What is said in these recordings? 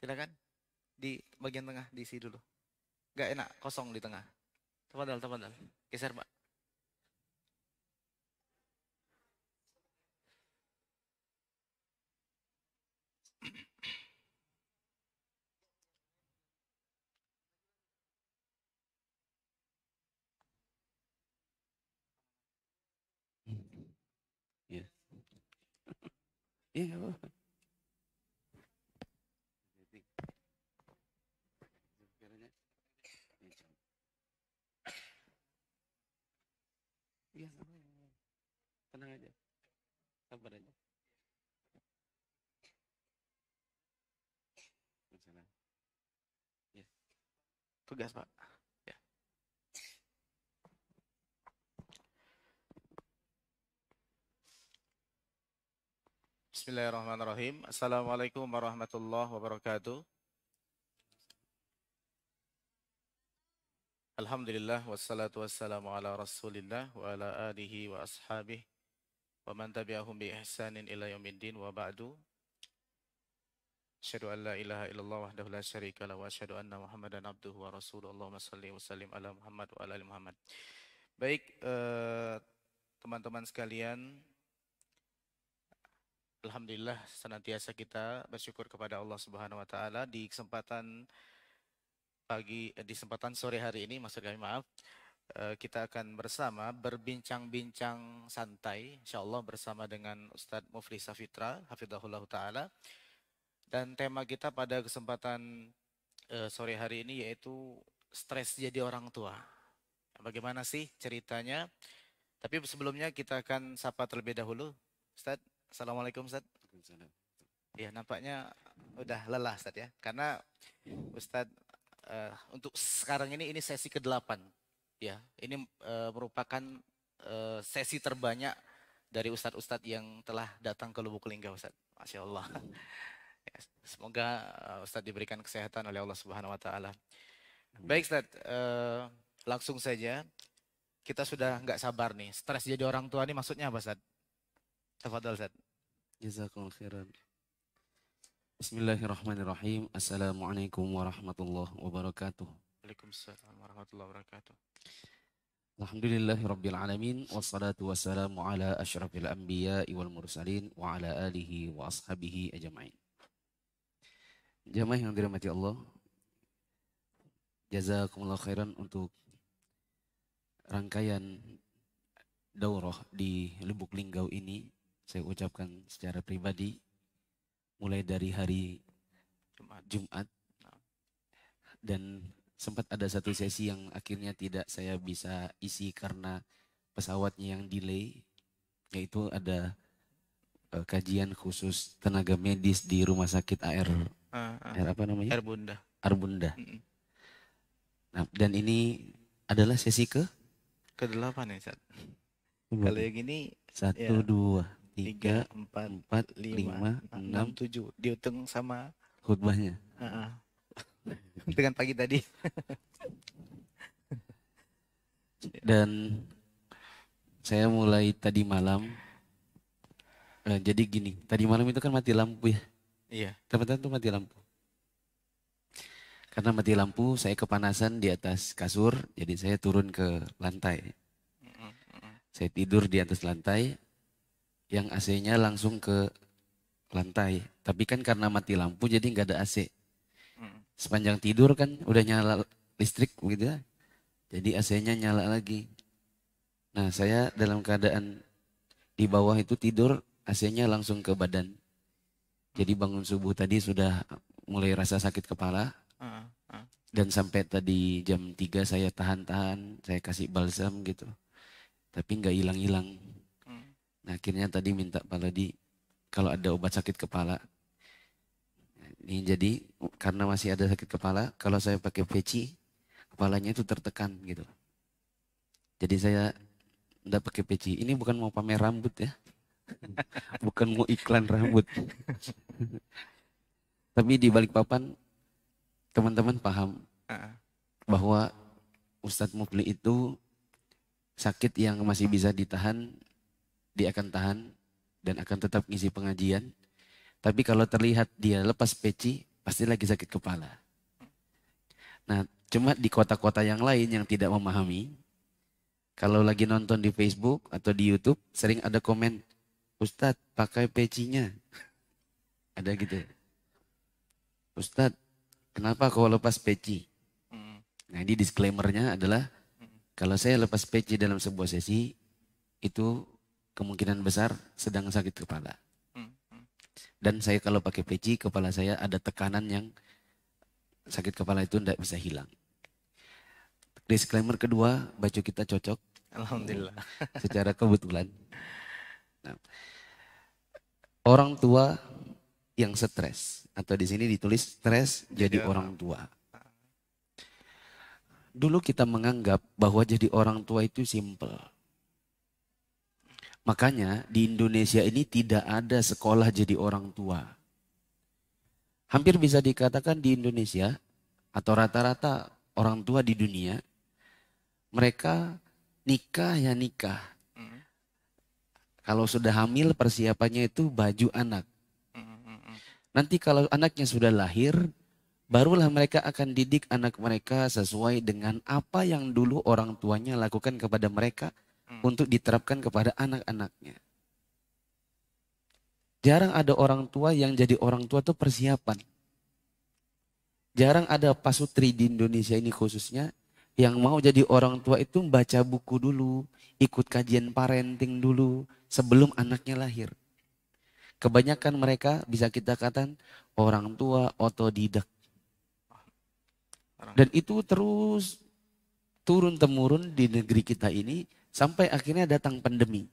Silakan di bagian tengah diisi dulu. Gak enak kosong di tengah. Tafadhal, tafadhal. Geser, Pak. Iya. Iya, nggak apa-apa. Iya, nggak apa-apa. Tenang aja, sabar aja. Masalah. Ya. Tugas, Pak. Ya. Bismillahirrahmanirrahim. Assalamualaikum warahmatullahi wabarakatuh. Alhamdulillah wassalatu wassalamu ala Rasulillah wa ala alihi wa ashabihi wa man tabi'ahum bi ihsanin ila yaumiddin wa ba'du. Asyhadu an la ilaha illallah wahdahu la syarika lahu wa asyhadu anna Muhammadan abduhu wa rasuluhu. Allahumma shalli wa sallim ala Muhammad wa ala ali Muhammad. Baik, teman-teman sekalian, alhamdulillah senantiasa kita bersyukur kepada Allah Subhanahu wa taala di kesempatan di kesempatan sore hari ini, maksud kami maaf, kita akan bersama berbincang-bincang santai insyaallah bersama dengan Ustadz Mufli Safitra hafizahullah taala, dan tema kita pada kesempatan sore hari ini yaitu stres jadi orang tua. Bagaimana sih ceritanya? Tapi sebelumnya kita akan sapa terlebih dahulu. Ustadz, Assalamualaikum Ustadz. Ya, nampaknya udah lelah Ustadz ya. Karena Ustadz untuk sekarang ini sesi ke-8. Ya, ini merupakan sesi terbanyak dari Ustadz-Ustadz yang telah datang ke Lubuk Linggau Ustadz. Masya Allah. Ya, semoga Ustadz diberikan kesehatan oleh Allah Subhanahu wa taala. Baik Ustadz, langsung saja. Kita sudah nggak sabar nih. Stres jadi orang tua ini maksudnya apa Ustadz? Tafadhol Ustadz. Jazakumullah khairan. Bismillahirrahmanirrahim. Assalamualaikum warahmatullahi wabarakatuh. Waalaikumsalam warahmatullahi wabarakatuh. Alhamdulillahirabbil alamin wassalatu wassalamu ala asyrafil anbiya'i wal mursalin wa ala alihi wa ashabihi ajmain. Jamaah yang dirahmati Allah, jazakumullah khairan untuk rangkaian daurah di Lubuk Linggau ini. Saya ucapkan secara pribadi mulai dari hari Jumat dan sempat ada satu sesi yang akhirnya tidak saya bisa isi karena pesawatnya yang delay, yaitu ada kajian khusus tenaga medis di rumah sakit AR apa namanya? Air Bunda. Arbunda. Nah, dan ini adalah sesi ke-8 ya Ustaz. Kalau yang ini 1, ya, 2, 3, 3, 4, 5, 6, 7 dihitung sama khutbahnya. dengan pagi tadi. Dan saya mulai tadi malam. Jadi gini, tadi malam itu kan mati lampu ya. Iya. Teman-teman tuh mati lampu. Karena mati lampu, saya kepanasan di atas kasur, jadi saya turun ke lantai. Saya tidur di atas lantai, yang AC-nya langsung ke lantai. Tapi kan karena mati lampu, jadi nggak ada AC. Sepanjang tidur kan udah nyala listrik begitu ya. Jadi AC-nya nyala lagi. Nah, saya dalam keadaan di bawah itu tidur, AC-nya langsung ke badan. Jadi bangun subuh tadi sudah mulai rasa sakit kepala. Dan sampai tadi jam 3 saya tahan-tahan, saya kasih balsam gitu. Tapi nggak hilang-hilang. Nah, akhirnya tadi minta Pak Ladi kalau ada obat sakit kepala. Ini jadi karena masih ada sakit kepala, kalau saya pakai peci, kepalanya itu tertekan gitu. Jadi saya enggak pakai peci. Ini bukan mau pamer rambut ya. Bukan mau iklan rambut. Tapi di balik papan teman-teman paham bahwa Ustadz Mufli itu sakit yang masih bisa ditahan, dia akan tahan dan akan tetap ngisi pengajian. Tapi kalau terlihat dia lepas peci, pasti lagi sakit kepala. Nah, cuma di kota-kota yang lain yang tidak memahami, kalau lagi nonton di Facebook atau di YouTube, sering ada komen, Ustadz pakai pecinya. Ada gitu. Ustadz, kenapa kau lepas peci? Nah ini disclaimernya adalah, kalau saya lepas peci dalam sebuah sesi, itu kemungkinan besar sedang sakit kepala. Dan saya kalau pakai peci, kepala saya ada tekanan yang sakit kepala itu tidak bisa hilang. Disclaimer kedua, baju kita cocok. Alhamdulillah. Secara kebetulan. Nah, orang tua yang stres, atau di sini ditulis stres jadi orang tua. Dulu kita menganggap bahwa jadi orang tua itu simple. Makanya di Indonesia ini tidak ada sekolah jadi orang tua. Hampir bisa dikatakan di Indonesia atau rata-rata orang tua di dunia, mereka nikah ya nikah. Kalau sudah hamil persiapannya itu baju anak. Nanti kalau anaknya sudah lahir, barulah mereka akan didik anak mereka sesuai dengan apa yang dulu orang tuanya lakukan kepada mereka untuk diterapkan kepada anak-anaknya. Jarang ada orang tua yang jadi orang tua itu persiapan. Jarang ada pasutri di Indonesia ini khususnya yang mau jadi orang tua itu baca buku dulu, ikut kajian parenting dulu sebelum anaknya lahir. Kebanyakan mereka bisa kita katakan orang tua otodidak. Dan itu terus turun-temurun di negeri kita ini sampai akhirnya datang pandemi.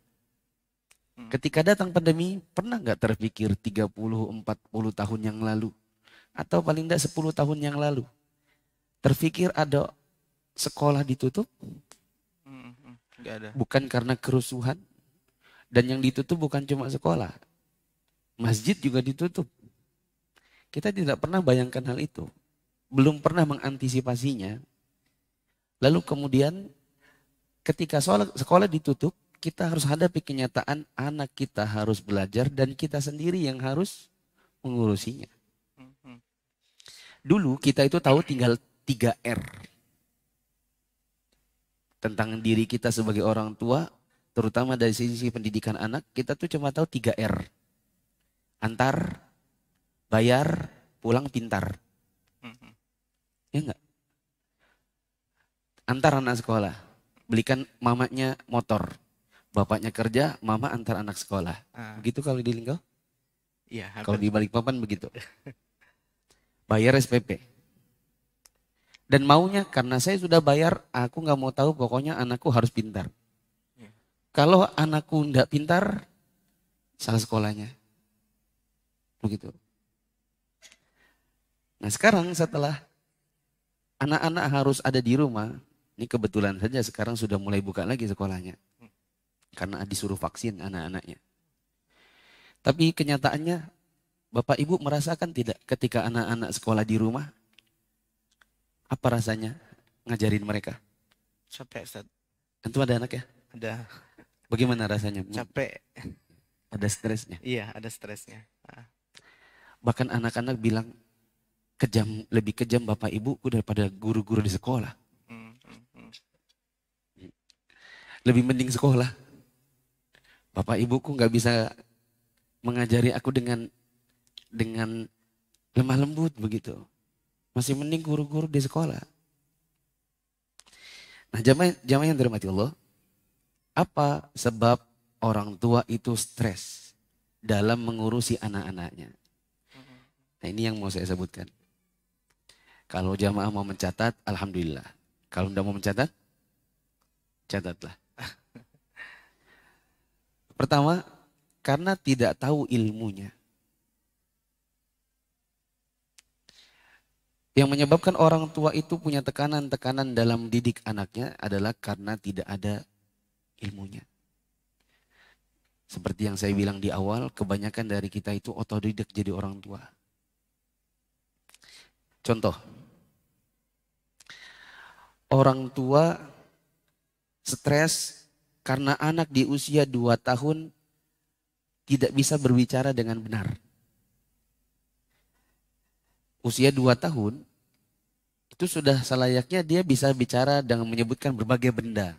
Ketika datang pandemi, pernah nggak terpikir 30-40 tahun yang lalu? Atau paling tidak 10 tahun yang lalu. Terpikir ada sekolah ditutup? Nggak ada. Bukan karena kerusuhan. Dan yang ditutup bukan cuma sekolah. Masjid juga ditutup. Kita tidak pernah bayangkan hal itu. Belum pernah mengantisipasinya. Lalu kemudian ketika sekolah ditutup, kita harus hadapi kenyataan anak kita harus belajar dan kita sendiri yang harus mengurusinya. Dulu kita itu tahu tinggal 3R. Tentang diri kita sebagai orang tua, terutama dari sisi pendidikan anak, kita tuh cuma tahu 3R. Antar, bayar, pulang pintar. Ya enggak? Antar anak sekolah, belikan mamanya motor. Bapaknya kerja, mama antar anak sekolah. Begitu kalau di Linggau? Iya. Kalau di Balikpapan begitu. Bayar SPP. Dan maunya karena saya sudah bayar, aku nggak mau tahu pokoknya anakku harus pintar. Kalau anakku enggak pintar, salah sekolahnya. Begitu. Nah sekarang setelah anak-anak harus ada di rumah, ini kebetulan saja sekarang sudah mulai buka lagi sekolahnya. Karena disuruh vaksin anak-anaknya. Tapi kenyataannya Bapak Ibu merasakan tidak ketika anak-anak sekolah di rumah? Apa rasanya ngajarin mereka? Capek, Ustaz. Antum ada anak ya? Ada. Bagaimana rasanya? Capek. Ada stresnya? Iya, ada stresnya. Bahkan anak-anak bilang, lebih kejam Bapak Ibuku daripada guru-guru di sekolah. Lebih mending sekolah. Bapak Ibuku nggak bisa mengajari aku dengan lemah lembut begitu. Masih mending guru-guru di sekolah. Nah jamaah yang dirahmati Allah, apa sebab orang tua itu stres dalam mengurusi anak-anaknya? Nah ini yang mau saya sebutkan. Kalau jamaah mau mencatat, alhamdulillah. Kalau tidak mau mencatat, catatlah. Pertama, karena tidak tahu ilmunya. Yang menyebabkan orang tua itu punya tekanan-tekanan dalam didik anaknya adalah karena tidak ada ilmunya. Seperti yang saya bilang di awal, kebanyakan dari kita itu otodidak jadi orang tua. Contoh, orang tua stres karena anak di usia 2 tahun tidak bisa berbicara dengan benar. usia 2 tahun, itu sudah selayaknya dia bisa bicara dengan menyebutkan berbagai benda.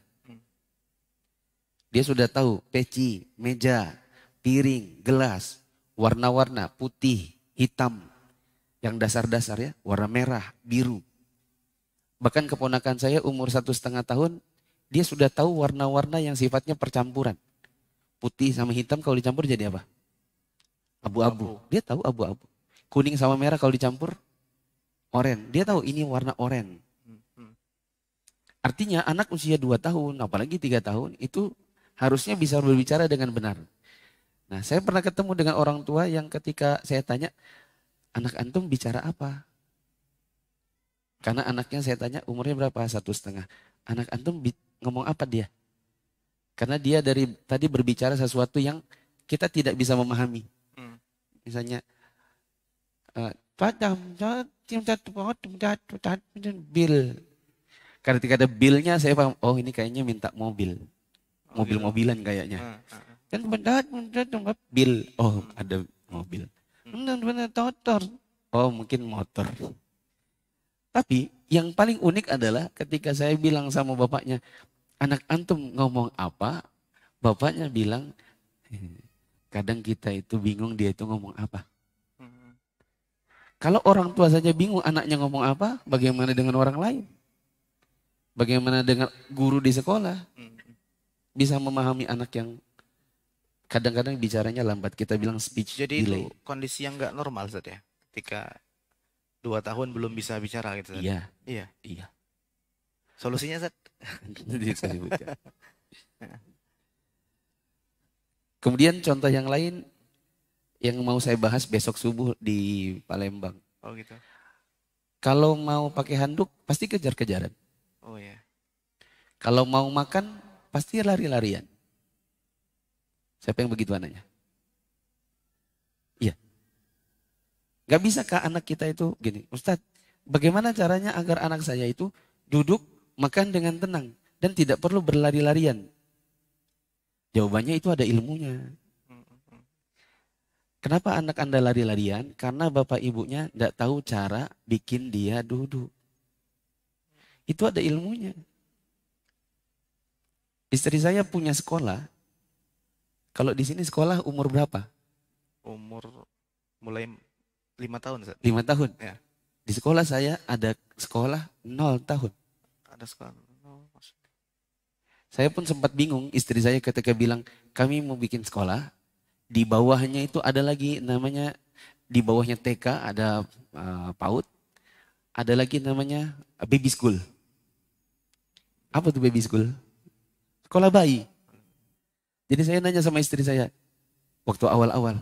Dia sudah tahu peci, meja, piring, gelas, warna-warna, putih, hitam. Yang dasar-dasar ya, warna merah, biru. Bahkan keponakan saya umur 1,5 tahun, dia sudah tahu warna-warna yang sifatnya percampuran. Putih sama hitam kalau dicampur jadi apa? Abu-abu. Dia tahu abu-abu. Kuning sama merah kalau dicampur, oranye. Dia tahu ini warna oranye. Artinya anak usia 2 tahun, apalagi 3 tahun, itu harusnya bisa berbicara dengan benar. Nah, saya pernah ketemu dengan orang tua yang ketika saya tanya, anak antum bicara apa? Karena anaknya saya tanya umurnya berapa? 1,5. Anak antum ngomong apa dia? Karena dia dari tadi berbicara sesuatu yang kita tidak bisa memahami. Misalnya, bil. Karena ketika ada bilnya saya paham, oh ini kayaknya minta mobil. Mobil-mobilan kayaknya. Kan bil, oh ada mobil. Oh mungkin motor. Tapi yang paling unik adalah ketika saya bilang sama bapaknya, anak antum ngomong apa? Bapaknya bilang, kadang kita itu bingung dia itu ngomong apa. Kalau orang tua saja bingung anaknya ngomong apa, bagaimana dengan orang lain? Bagaimana dengan guru di sekolah? Bisa memahami anak yang kadang-kadang bicaranya lambat. Kita bilang speech Jadi delay. itu kondisi yang nggak normal Ustaz ya? Ketika 2 tahun belum bisa bicara gitu. Ustaz. Iya. Iya. Iya. Solusinya Ustaz? Nanti saya sebutkan. Kemudian contoh yang lain yang mau saya bahas besok subuh di Palembang. Oh gitu. Kalau mau pakai handuk pasti kejar-kejaran. Oh ya. Kalau mau makan pasti lari-larian. Siapa yang begitu anaknya? Iya. Gak bisa kah anak kita itu gini, Ustadz, bagaimana caranya agar anak saya itu duduk makan dengan tenang dan tidak perlu berlari-larian? Jawabannya itu ada ilmunya. Kenapa anak Anda lari-larian? Karena bapak ibunya tidak tahu cara bikin dia duduk. Itu ada ilmunya. Istri saya punya sekolah. Kalau di sini sekolah umur berapa? Umur mulai 5 tahun Ustaz. 5 tahun. Ya. Di sekolah saya ada sekolah 0 tahun. Ada sekolah. Oh, saya pun sempat bingung istri saya ketika bilang kami mau bikin sekolah. Di bawahnya itu ada lagi namanya, di bawahnya TK ada PAUD. Ada lagi namanya baby school. Apa tuh baby school? Sekolah bayi. Jadi saya nanya sama istri saya, waktu awal-awal,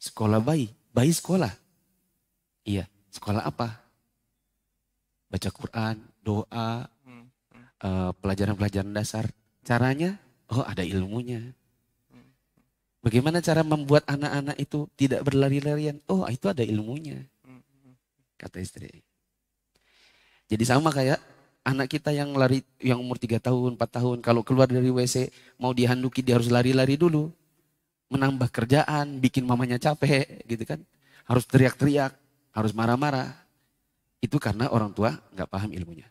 sekolah bayi, bayi sekolah. Iya, sekolah apa? Baca Quran, doa, pelajaran-pelajaran dasar. Caranya, oh ada ilmunya. Bagaimana cara membuat anak-anak itu tidak berlari-larian? Oh itu ada ilmunya, kata istri. Jadi sama kayak anak kita yang lari, yang umur 3 tahun, 4 tahun, kalau keluar dari WC mau dihanduki dia harus lari-lari dulu. Menambah kerjaan, bikin mamanya capek gitu kan. Harus teriak-teriak, harus marah-marah. Itu karena orang tua nggak paham ilmunya.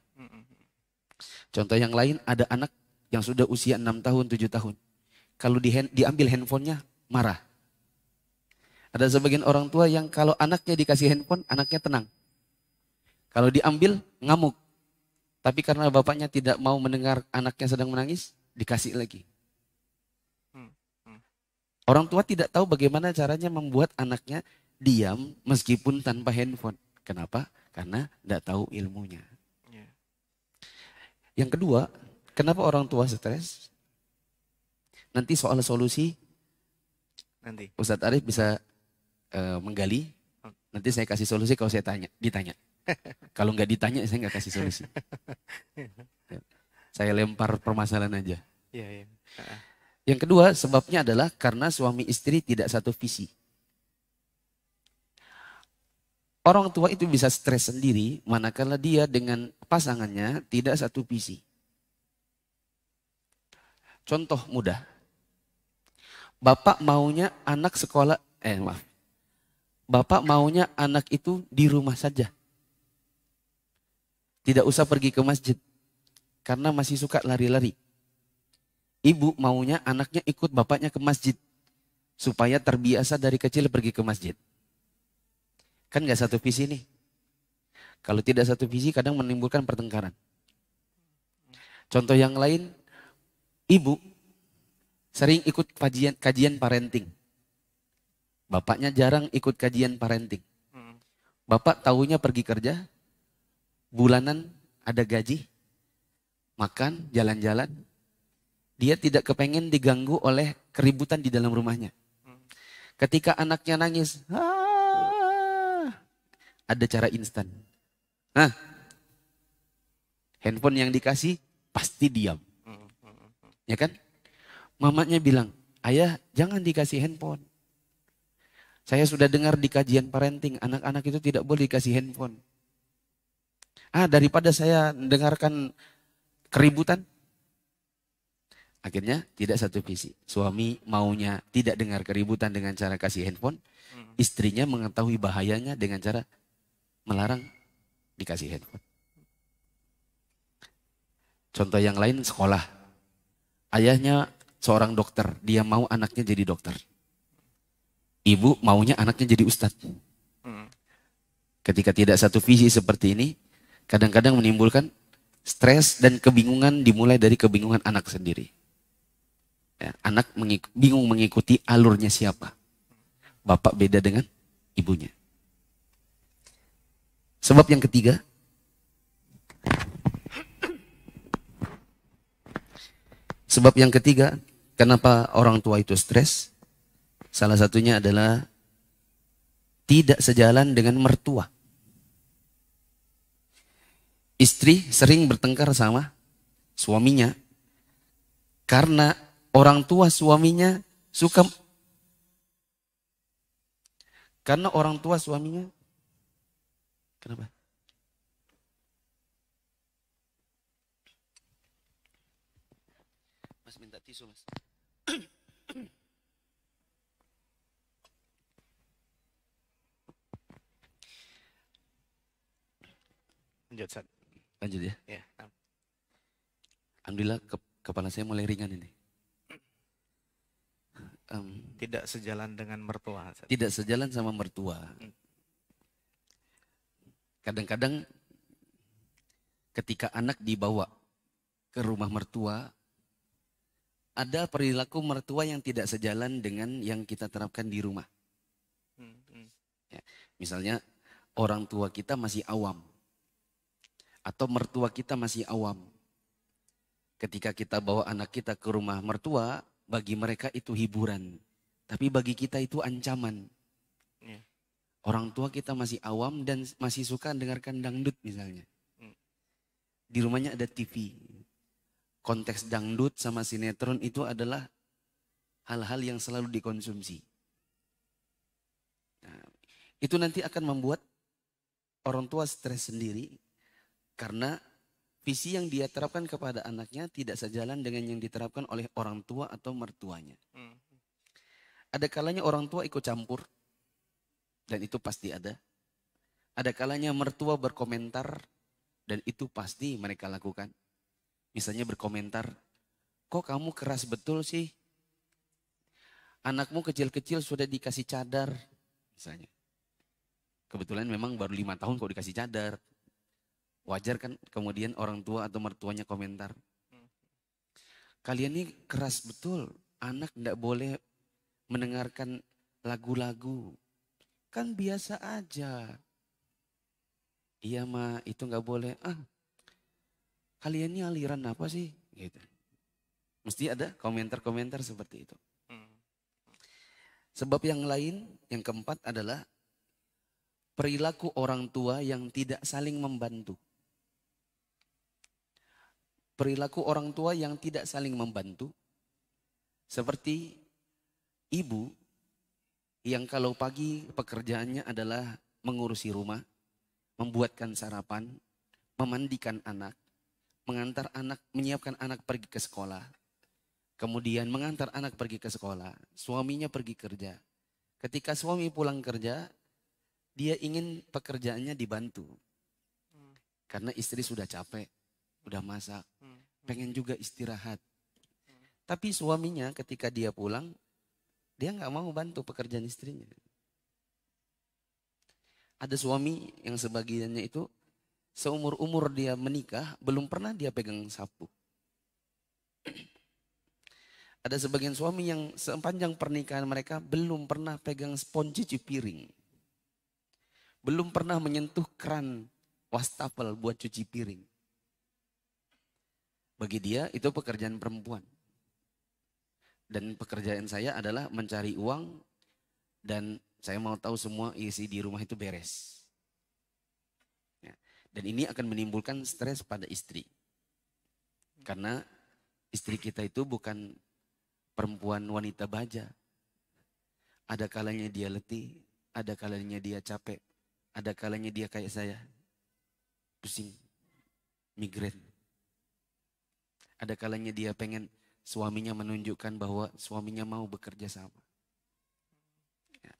Contoh yang lain, ada anak yang sudah usia 6 tahun, 7 tahun. Kalau diambil handphonenya marah. Ada sebagian orang tua yang kalau anaknya dikasih handphone, anaknya tenang. Kalau diambil ngamuk. Tapi karena bapaknya tidak mau mendengar anaknya sedang menangis, dikasih lagi. Orang tua tidak tahu bagaimana caranya membuat anaknya diam meskipun tanpa handphone. Kenapa? Karena tidak tahu ilmunya. Yang kedua, kenapa orang tua stres? Nanti soal solusi, nanti Ustadz Arif bisa menggali. Nanti saya kasih solusi kalau saya ditanya. Kalau nggak ditanya, saya nggak kasih solusi. Saya lempar permasalahan aja. Yang kedua, sebabnya adalah karena suami istri tidak satu visi. Orang tua itu bisa stres sendiri, manakala dia dengan pasangannya tidak satu visi. Contoh mudah. Bapak maunya anak sekolah, Bapak maunya anak itu di rumah saja. Tidak usah pergi ke masjid. Karena masih suka lari-lari. Ibu maunya anaknya ikut bapaknya ke masjid. Supaya terbiasa dari kecil pergi ke masjid. Kan gak satu visi nih. Kalau tidak satu visi kadang menimbulkan pertengkaran. Contoh yang lain, ibu sering ikut kajian parenting. Bapaknya jarang ikut kajian parenting. Bapak tahunya pergi kerja, bulanan ada gaji, makan, jalan-jalan. Dia tidak kepengen diganggu oleh keributan di dalam rumahnya. Ketika anaknya nangis, ada cara instan. Handphone yang dikasih pasti diam. Ya kan? Mamanya bilang, ayah jangan dikasih handphone. Saya sudah dengar di kajian parenting, anak-anak itu tidak boleh dikasih handphone. Daripada saya dengarkan keributan. Akhirnya tidak satu visi. Suami maunya tidak dengar keributan dengan cara kasih handphone. Istrinya mengetahui bahayanya dengan cara melarang dikasih handphone. Contoh yang lain sekolah. Ayahnya seorang dokter, dia mau anaknya jadi dokter. Ibu maunya anaknya jadi ustadz. Ketika tidak satu visi seperti ini, kadang-kadang menimbulkan stres dan kebingungan dimulai dari kebingungan anak sendiri. Ya, anak bingung mengikuti alurnya siapa. Bapak beda dengan ibunya. Sebab yang ketiga, kenapa orang tua itu stres? Salah satunya adalah tidak sejalan dengan mertua. Istri sering bertengkar sama suaminya karena orang tua suaminya kenapa? Mas minta tisu, Mas. Lanjut ya. Ya. Alhamdulillah kepala saya mulai ringan ini. Tidak sejalan dengan mertua. Tidak sejalan sama mertua. Kadang-kadang ketika anak dibawa ke rumah mertua, ada perilaku mertua yang tidak sejalan dengan yang kita terapkan di rumah. Ya, misalnya orang tua kita masih awam. Atau mertua kita masih awam. Ketika kita bawa anak kita ke rumah mertua, bagi mereka itu hiburan. Tapi bagi kita itu ancaman. Orang tua kita masih awam dan masih suka dengarkan dangdut misalnya. Di rumahnya ada TV. Konteks dangdut sama sinetron itu adalah hal-hal yang selalu dikonsumsi. Nah, itu nanti akan membuat orang tua stres sendiri. Karena visi yang dia terapkan kepada anaknya tidak sejalan dengan yang diterapkan oleh orang tua atau mertuanya. Ada kalanya orang tua ikut campur. Dan itu pasti ada. Ada kalanya mertua berkomentar. Dan itu pasti mereka lakukan. Misalnya berkomentar, kok kamu keras betul sih? Anakmu kecil-kecil sudah dikasih cadar. Misalnya. Kebetulan memang baru 5 tahun kok dikasih cadar. Wajar kan kemudian orang tua atau mertuanya komentar. Kalian ini keras betul. Anak tidak boleh mendengarkan lagu-lagu. Kan biasa aja. Iya mah itu nggak boleh. Kalian ini aliran apa sih? Gitu. Mesti ada komentar-komentar seperti itu. Sebab yang lain, yang keempat adalah perilaku orang tua yang tidak saling membantu. Perilaku orang tua yang tidak saling membantu. Seperti ibu yang kalau pagi pekerjaannya adalah mengurusi rumah, membuatkan sarapan, memandikan anak, mengantar anak, menyiapkan anak pergi ke sekolah. Kemudian mengantar anak pergi ke sekolah, suaminya pergi kerja. Ketika suami pulang kerja, Dia ingin pekerjaannya dibantu. Karena istri sudah capek, udah masak, pengen juga istirahat. Tapi suaminya ketika dia pulang, dia nggak mau bantu pekerjaan istrinya. Ada suami yang sebagiannya itu seumur-umur dia menikah, belum pernah dia pegang sapu. Ada sebagian suami yang sepanjang pernikahan mereka belum pernah pegang spons cuci piring. Belum pernah menyentuh keran wastafel buat cuci piring. Bagi dia itu pekerjaan perempuan. Dan pekerjaan saya adalah mencari uang dan saya mau tahu semua isi di rumah itu beres. Ya. Dan ini akan menimbulkan stres pada istri. Karena istri kita itu bukan perempuan wanita baja. Ada kalanya dia letih, ada kalanya dia capek, ada kalanya dia kayak saya, pusing, migrain. Ada kalanya dia pengen suaminya menunjukkan bahwa suaminya mau bekerja sama. Ya.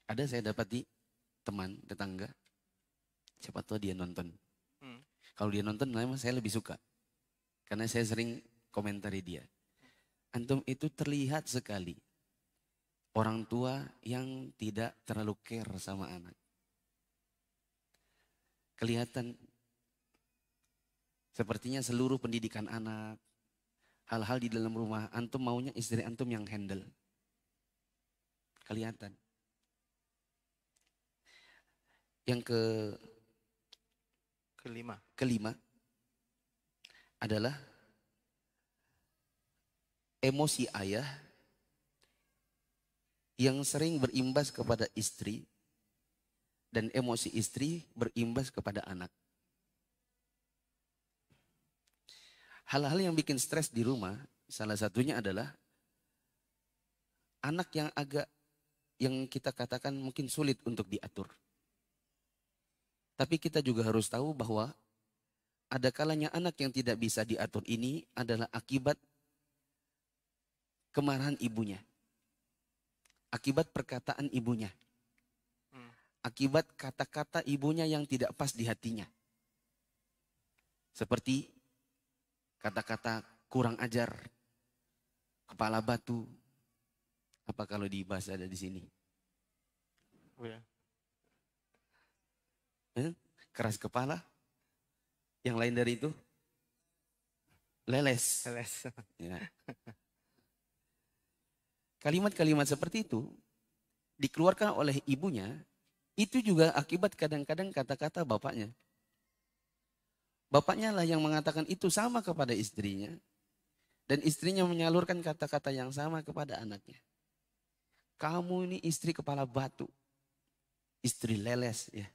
Ada saya dapati teman, tetangga, siapa tahu dia nonton. Kalau dia nonton, memang saya lebih suka. Karena saya sering komentari dia. Antum itu terlihat sekali orang tua yang tidak terlalu care sama anak. Kelihatan sepertinya seluruh pendidikan anak, hal-hal di dalam rumah, antum maunya istri antum yang handle. Kelihatan. Yang kelima adalah emosi ayah yang sering berimbas kepada istri dan emosi istri berimbas kepada anak. Hal-hal yang bikin stres di rumah salah satunya adalah anak yang kita katakan mungkin sulit untuk diatur. Tapi kita juga harus tahu bahwa ada kalanya anak yang tidak bisa diatur ini adalah akibat kemarahan ibunya. Akibat perkataan ibunya. Akibat kata-kata ibunya yang tidak pas di hatinya. Seperti kata-kata kurang ajar, kepala batu. Apa kalau di bahasa ada di sini? Keras kepala. Yang lain dari itu? Leles. Ya. Kalimat-kalimat seperti itu dikeluarkan oleh ibunya, itu juga akibat kadang-kadang kata-kata bapaknya. Bapaknya lah yang mengatakan itu sama kepada istrinya, dan istrinya menyalurkan kata-kata yang sama kepada anaknya. Kamu ini istri kepala batu, istri leles, ya,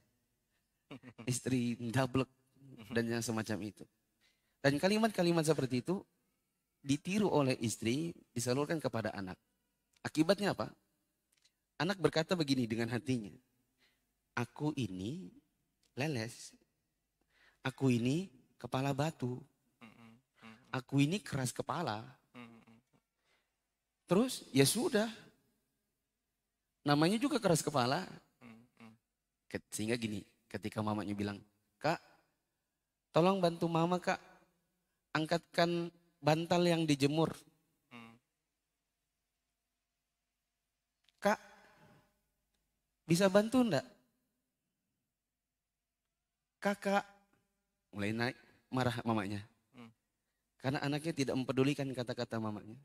istri ndablek, dan yang semacam itu. Dan kalimat-kalimat seperti itu ditiru oleh istri, disalurkan kepada anak. Akibatnya apa? Anak berkata begini dengan hatinya. Aku ini leles. Aku ini kepala batu. Aku ini keras kepala. Terus ya sudah. Namanya juga keras kepala. Sehingga gini, ketika mamanya bilang, Kak, tolong bantu mama Kak. Angkatkan bantal yang dijemur. Kak, bisa bantu enggak? Kakak, mulai naik, marah mamanya. Karena anaknya tidak mempedulikan kata-kata mamanya.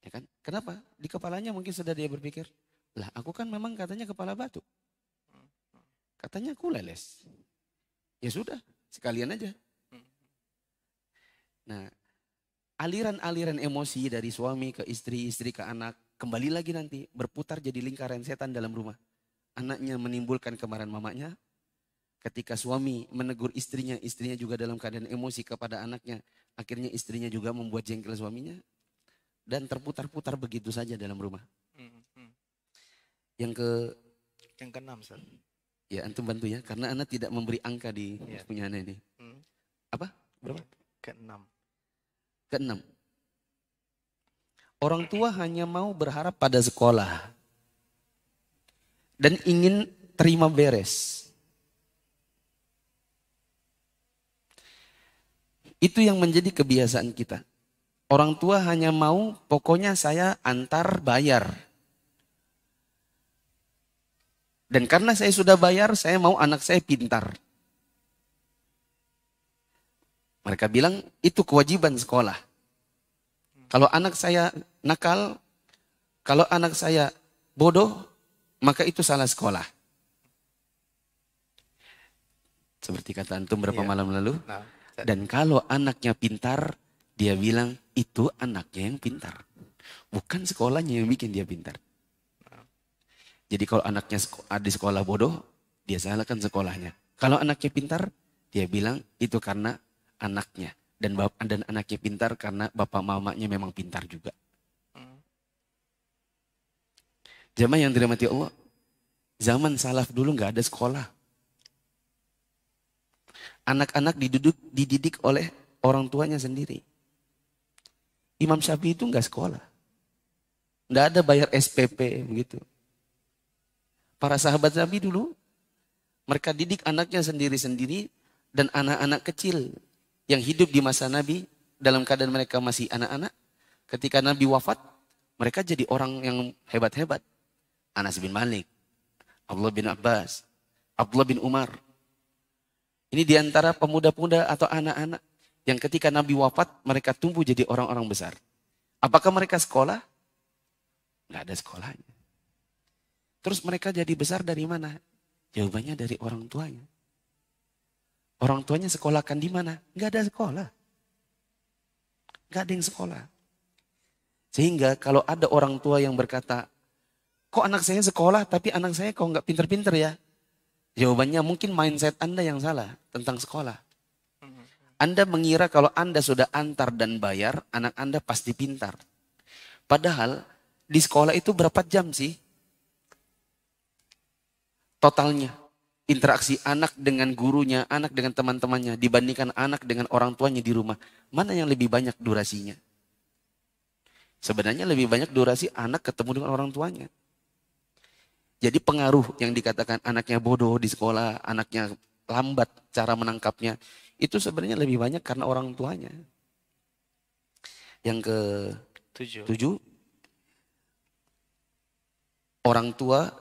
Ya kan? Kenapa? Di kepalanya mungkin sudah dia berpikir, lah aku kan memang katanya kepala batu. Katanya aku leles. Ya sudah, sekalian aja. Nah, aliran-aliran emosi dari suami ke istri, istri ke anak, kembali lagi nanti berputar jadi lingkaran setan dalam rumah. Anaknya menimbulkan kemarahan mamanya. Ketika suami menegur istrinya, istrinya juga dalam keadaan emosi kepada anaknya. Akhirnya istrinya juga membuat jengkel suaminya. Dan terputar-putar begitu saja dalam rumah. Yang keenam, Ustaz. Ya, antum bantu ya, karena anak tidak memberi angka di punya anak ini. Apa? Berapa? Keenam. Orang tua hanya mau berharap pada sekolah. dan ingin terima beres. Itu yang menjadi kebiasaan kita. Orang tua hanya mau pokoknya saya antar bayar. Dan karena saya sudah bayar, saya mau anak saya pintar. Mereka bilang itu kewajiban sekolah. Kalau anak saya nakal, kalau anak saya bodoh, maka itu salah sekolah. Seperti kata antum berapa malam lalu. Dan kalau anaknya pintar, dia bilang itu anaknya yang pintar. Bukan sekolahnya yang bikin dia pintar. Jadi kalau anaknya di sekolah bodoh, dia salahkan sekolahnya. Kalau anaknya pintar, dia bilang itu karena anaknya. Dan anaknya pintar karena bapak mamanya memang pintar juga. Jamaah yang dirahmati Allah, zaman salaf dulu nggak ada sekolah. Anak-anak dididik oleh orang tuanya sendiri. Imam Syafi'i itu nggak sekolah. Nggak ada bayar SPP begitu. Para sahabat Nabi dulu, mereka didik anaknya sendiri-sendiri dan anak-anak kecil yang hidup di masa Nabi dalam keadaan mereka masih anak-anak. Ketika Nabi wafat, mereka jadi orang yang hebat-hebat. Anas bin Malik, Abdullah bin Abbas, Abdullah bin Umar. Ini diantara pemuda-pemuda atau anak-anak yang ketika Nabi wafat, mereka tumbuh jadi orang-orang besar. Apakah mereka sekolah? Nggak ada sekolahnya. Terus mereka jadi besar dari mana? Jawabannya dari orang tuanya. Orang tuanya sekolahkan di mana? Nggak ada sekolah. Nggak ada yang sekolah. Sehingga kalau ada orang tua yang berkata, kok anak saya sekolah tapi anak saya kok nggak pinter-pinter ya? Jawabannya mungkin mindset Anda yang salah tentang sekolah. Anda mengira kalau Anda sudah antar dan bayar, anak Anda pasti pintar. Padahal di sekolah itu berapa jam sih? Totalnya. Interaksi anak dengan gurunya, anak dengan teman-temannya, dibandingkan anak dengan orang tuanya di rumah. Mana yang lebih banyak durasinya? Sebenarnya lebih banyak durasi anak ketemu dengan orang tuanya. Jadi pengaruh yang dikatakan anaknya bodoh di sekolah, anaknya lambat cara menangkapnya, itu sebenarnya lebih banyak karena orang tuanya. Yang ke-7, orang tua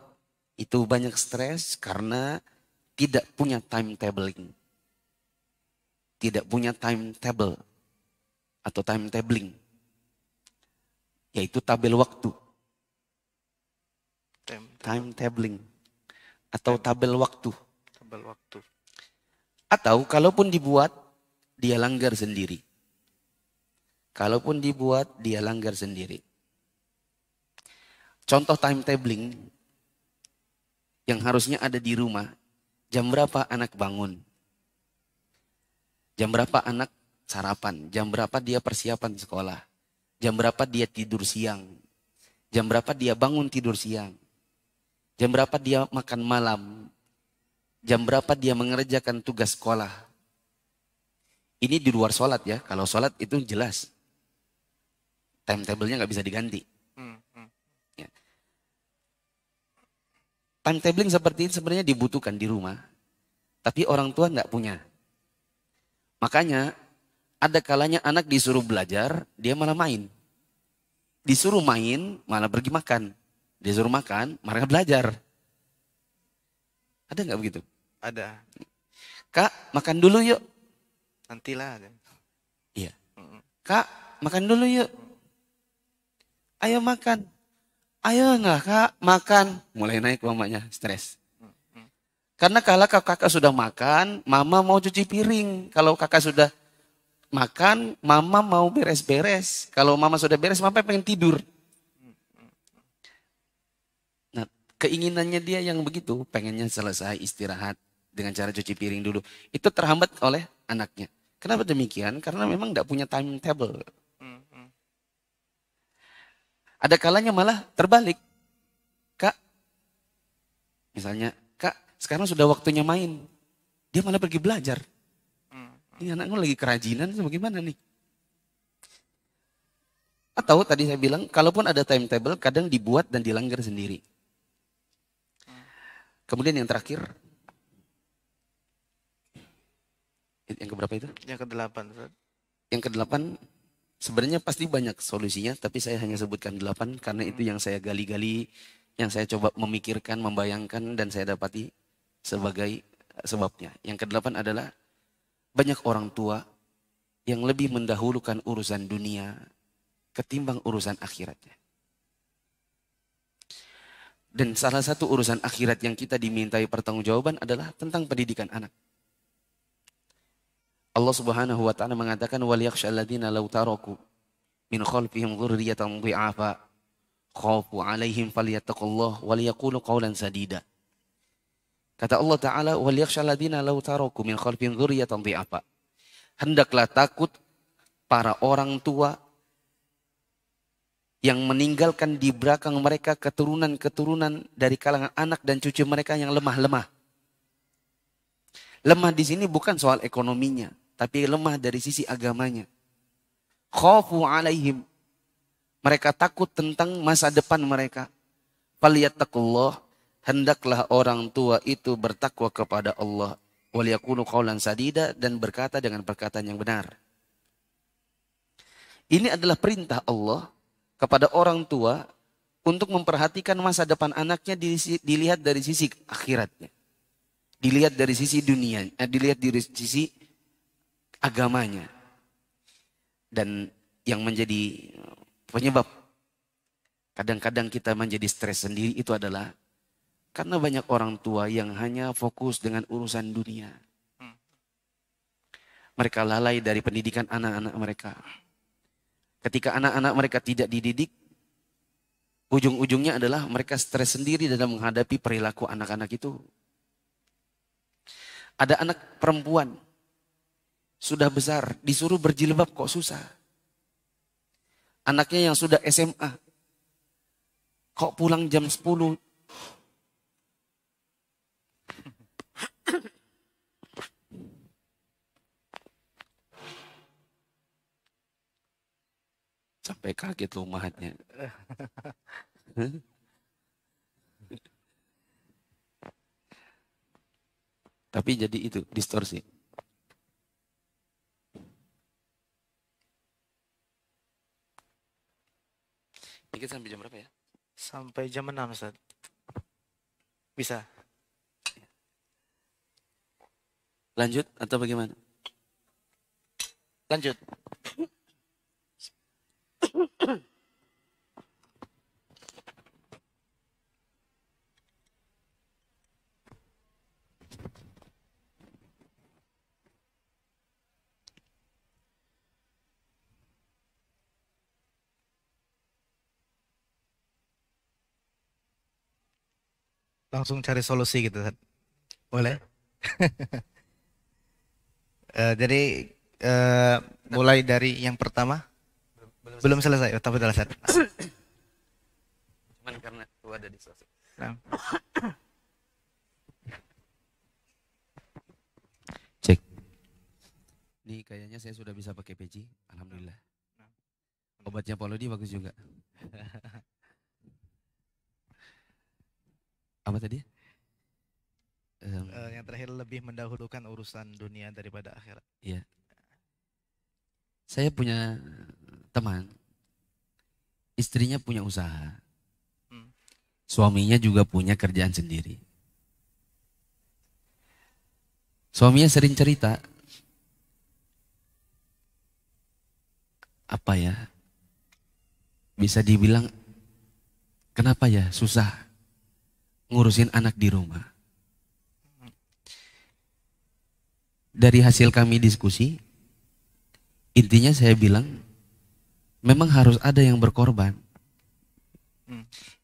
itu banyak stres karena tidak punya timetabling. Tidak punya timetable atau timetabling. Yaitu tabel waktu. Timetabling atau tabel waktu. Tabel waktu. Atau kalaupun dibuat, dia langgar sendiri. Kalaupun dibuat, dia langgar sendiri. Contoh timetabling yang harusnya ada di rumah. Jam berapa anak bangun? Jam berapa anak sarapan? Jam berapa dia persiapan sekolah? Jam berapa dia tidur siang? Jam berapa dia bangun tidur siang? Jam berapa dia makan malam? Jam berapa dia mengerjakan tugas sekolah? Ini di luar sholat ya. Kalau sholat itu jelas. Timetable-nya nggak bisa diganti. Ya. Timetabling seperti ini sebenarnya dibutuhkan di rumah. Tapi orang tua nggak punya. Makanya ada kalanya anak disuruh belajar, dia malah main. Disuruh main, malah pergi makan. Disuruh makan, malah belajar. Ada nggak begitu? Ada. Kak, makan dulu yuk. Nantilah. Iya. Kak, makan dulu yuk. Ayo makan. Ayo nggak kak, makan. Mulai naik mamanya, stres. Karena kalau kakak sudah makan, mama mau cuci piring. Kalau kakak sudah makan, mama mau beres-beres. Kalau mama sudah beres, mama pengen tidur. Nah, keinginannya dia yang begitu, pengennya selesai istirahat dengan cara cuci piring dulu. Itu terhambat oleh anaknya. Kenapa demikian? Karena memang tidak punya timetable. Ada kalanya malah terbalik. Kak, misalnya, Kak, sekarang sudah waktunya main. Dia malah pergi belajar. Ini anakku lagi kerajinan, bagaimana nih? Atau tadi saya bilang, kalaupun ada timetable, kadang dibuat dan dilanggar sendiri. Kemudian yang terakhir, yang keberapa itu? Yang ke-8, Ustaz. Yang ke-8 sebenarnya pasti banyak solusinya, tapi saya hanya sebutkan 8 karena itu yang saya gali-gali, yang saya coba memikirkan, membayangkan, dan saya dapati sebagai sebabnya. Yang ke-8 adalah banyak orang tua yang lebih mendahulukan urusan dunia ketimbang urusan akhiratnya. Dan salah satu urusan akhirat yang kita dimintai pertanggungjawaban adalah tentang pendidikan anak. Allah Subhanahu wa taala mengatakan wal yakhshal ladzina law taraku min khalfihim dzurriyyatan dhi'afa khafu 'alaihim falyattaqullah wal yaqulu qawlan sadida. Kata Allah taala wal yakhshal ladzina law taraku min khalfihim dzurriyyatan dhi'afa. Hendaklah takut para orang tua yang meninggalkan di belakang mereka keturunan-keturunan dari kalangan anak dan cucu mereka yang lemah-lemah. Lemah di sini bukan soal ekonominya, tapi lemah dari sisi agamanya. Khafu alaihim. Mereka takut tentang masa depan mereka. Falyattaqullah. Hendaklah orang tua itu bertakwa kepada Allah. Waliyakunu qawlan sadida, dan berkata dengan perkataan yang benar. Ini adalah perintah Allah kepada orang tua untuk memperhatikan masa depan anaknya dilihat dari sisi akhiratnya. Dilihat dari sisi dunia, dilihat dari sisi agamanya. Dan yang menjadi penyebab kadang-kadang kita menjadi stres sendiri itu adalah karena banyak orang tua yang hanya fokus dengan urusan dunia. Mereka lalai dari pendidikan anak-anak mereka. Ketika anak-anak mereka tidak dididik, ujung-ujungnya adalah mereka stres sendiri dalam menghadapi perilaku anak-anak itu. Ada anak perempuan, sudah besar, disuruh berjilbab kok susah. Anaknya yang sudah SMA, kok pulang jam 10. Sampai kaget umatnya. Tapi jadi itu, distorsi. Ini sampai jam berapa ya? Sampai jam 6, Ustaz. Bisa. Lanjut atau bagaimana? Lanjut. Langsung cari solusi gitu, Ustaz. Boleh? Jadi mulai dari yang pertama. Belum selesai, tapi udah selesai. Cuman karena itu ada distorsi. Nah. Cek. Ini kayaknya saya sudah bisa pakai peci. Alhamdulillah. Obatnya Polodi bagus juga. Apa tadi? Yang terakhir lebih mendahulukan urusan dunia daripada akhirat. Iya. Saya punya teman, istrinya punya usaha, suaminya juga punya kerjaan sendiri. Suaminya sering cerita, apa ya, bisa dibilang, kenapa ya susah ngurusin anak di rumah. Dari hasil kami diskusi, intinya saya bilang, memang harus ada yang berkorban.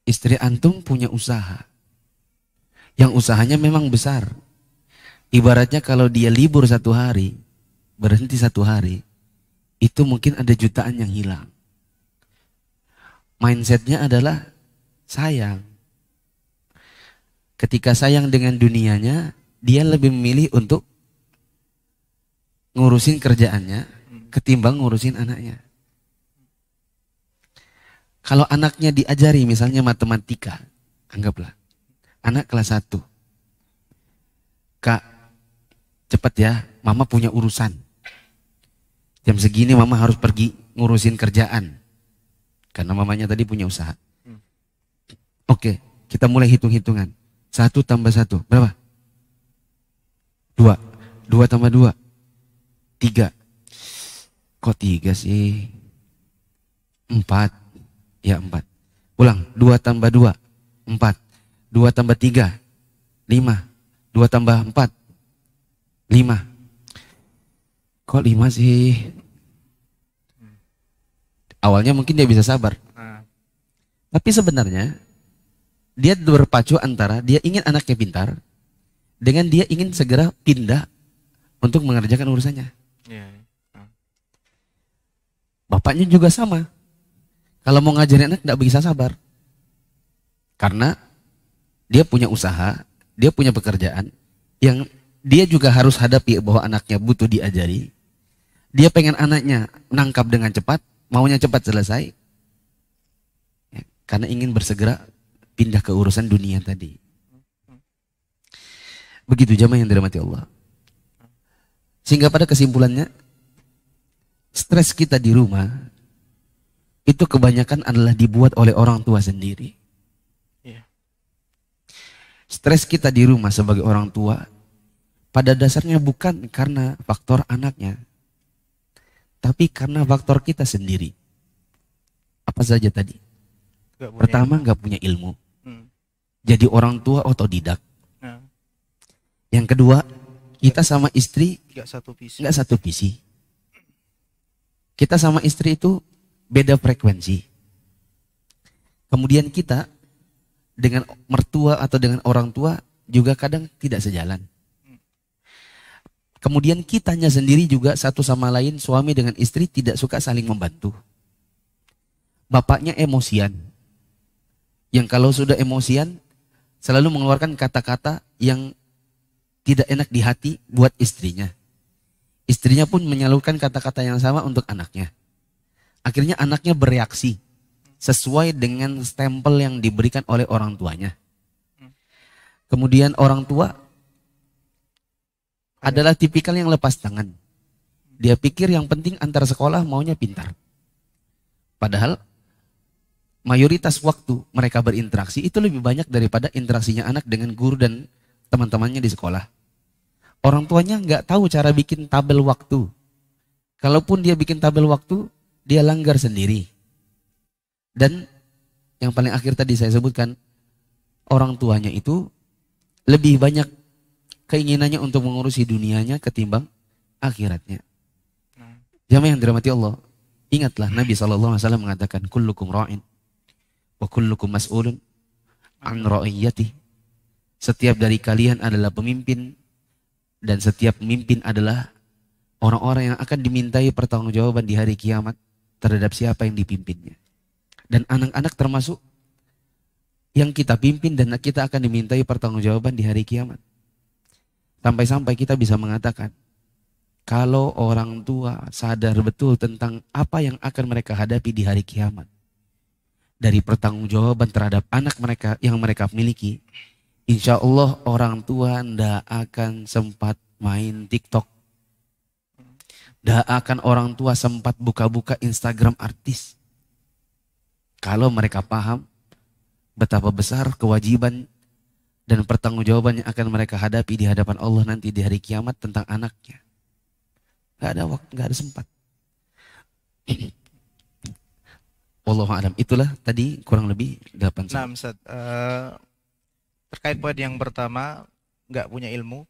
Istri antum punya usaha, yang usahanya memang besar. Ibaratnya kalau dia libur 1 hari, berhenti 1 hari, itu mungkin ada jutaan yang hilang. Mindsetnya adalah sayang. Ketika sayang dengan dunianya, dia lebih memilih untuk ngurusin kerjaannya ketimbang ngurusin anaknya. Kalau anaknya diajari misalnya matematika, anggaplah anak kelas 1, Kak, cepat ya, mama punya urusan. Jam segini mama harus pergi ngurusin kerjaan. Karena mamanya tadi punya usaha. Oke, kita mulai hitung-hitungan. 1 tambah 1, berapa? 2. 2 tambah 2, 3. Kok 3 sih? 4. Ya 4. Ulang, 2 tambah 2, 4. 2 tambah 3, 5. 2 tambah 4, 5. Kok 5 sih? Awalnya mungkin dia bisa sabar. Tapi sebenarnya dia berpacu antara dia ingin anaknya pintar dengan dia ingin segera pindah untuk mengerjakan urusannya. Bapaknya juga sama. Kalau mau ngajarin anak tidak bisa sabar. Karena dia punya usaha, dia punya pekerjaan yang dia juga harus hadapi bahwa anaknya butuh diajari. Dia pengen anaknya menangkap dengan cepat, maunya cepat selesai. Ya, karena ingin bersegera pindah ke urusan dunia tadi. Begitu jamaah yang dirahmati Allah. Sehingga pada kesimpulannya, stres kita di rumah itu kebanyakan adalah dibuat oleh orang tua sendiri. Stres kita di rumah sebagai orang tua pada dasarnya bukan karena faktor anaknya, tapi karena faktor kita sendiri. Apa saja tadi? Pertama, nggak punya ilmu. Jadi orang tua otodidak. Yang kedua, kita sama istri nggak satu visi. Kita sama istri itu beda frekuensi. Kemudian kita dengan mertua atau dengan orang tua juga kadang tidak sejalan. Kemudian kitanya sendiri juga satu sama lain, suami dengan istri tidak suka saling membantu. Bapaknya emosian. Yang kalau sudah emosian selalu mengeluarkan kata-kata yang tidak enak di hati buat istrinya. Istrinya pun menyalurkan kata-kata yang sama untuk anaknya. Akhirnya anaknya bereaksi sesuai dengan stempel yang diberikan oleh orang tuanya. Kemudian orang tua adalah tipikal yang lepas tangan. Dia pikir yang penting antar sekolah maunya pintar. Padahal mayoritas waktu mereka berinteraksi itu lebih banyak daripada interaksinya anak dengan guru dan teman-temannya di sekolah. Orang tuanya nggak tahu cara bikin tabel waktu. Kalaupun dia bikin tabel waktu, dia langgar sendiri. Dan yang paling akhir tadi saya sebutkan, orang tuanya itu lebih banyak keinginannya untuk mengurusi dunianya ketimbang akhiratnya. Jamaah yang dirahmati Allah, ingatlah Nabi SAW mengatakan, kullukum ra'in wa kullukum mas'ulun an ra'iyati. Setiap dari kalian adalah pemimpin dan setiap pemimpin adalah orang-orang yang akan dimintai pertanggungjawaban di hari kiamat terhadap siapa yang dipimpinnya. Dan anak-anak termasuk yang kita pimpin dan kita akan dimintai pertanggungjawaban di hari kiamat. Sampai-sampai kita bisa mengatakan, kalau orang tua sadar betul tentang apa yang akan mereka hadapi di hari kiamat, dari pertanggungjawaban terhadap anak mereka yang mereka miliki, insya Allah orang tua tidak akan sempat main TikTok. Tidak akan orang tua sempat buka-buka Instagram artis. Kalau mereka paham betapa besar kewajiban dan pertanggungjawaban yang akan mereka hadapi di hadapan Allah nanti di hari kiamat tentang anaknya. Gak ada waktu, gak ada sempat. Wallahu a'lam. Itulah tadi kurang lebih 8 Nah, Ustaz, terkait poin yang pertama, nggak punya ilmu.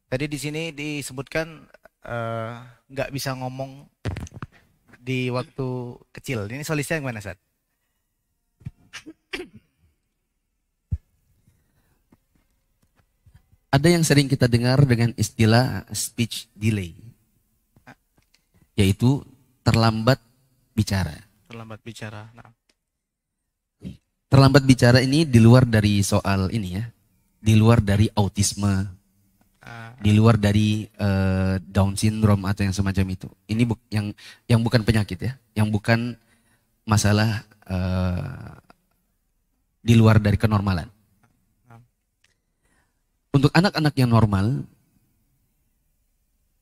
Tadi di sini disebutkan nggak bisa ngomong di waktu kecil. Ini solusinya gimana, Ustaz? Ada yang sering kita dengar dengan istilah speech delay, yaitu terlambat bicara. Terlambat bicara. Nah. Terlambat bicara ini di luar dari soal ini ya, di luar dari autisme, di luar dari Down syndrome atau yang semacam itu. Ini yang bukan penyakit ya, yang bukan masalah di luar dari kenormalan. Untuk anak-anak yang normal,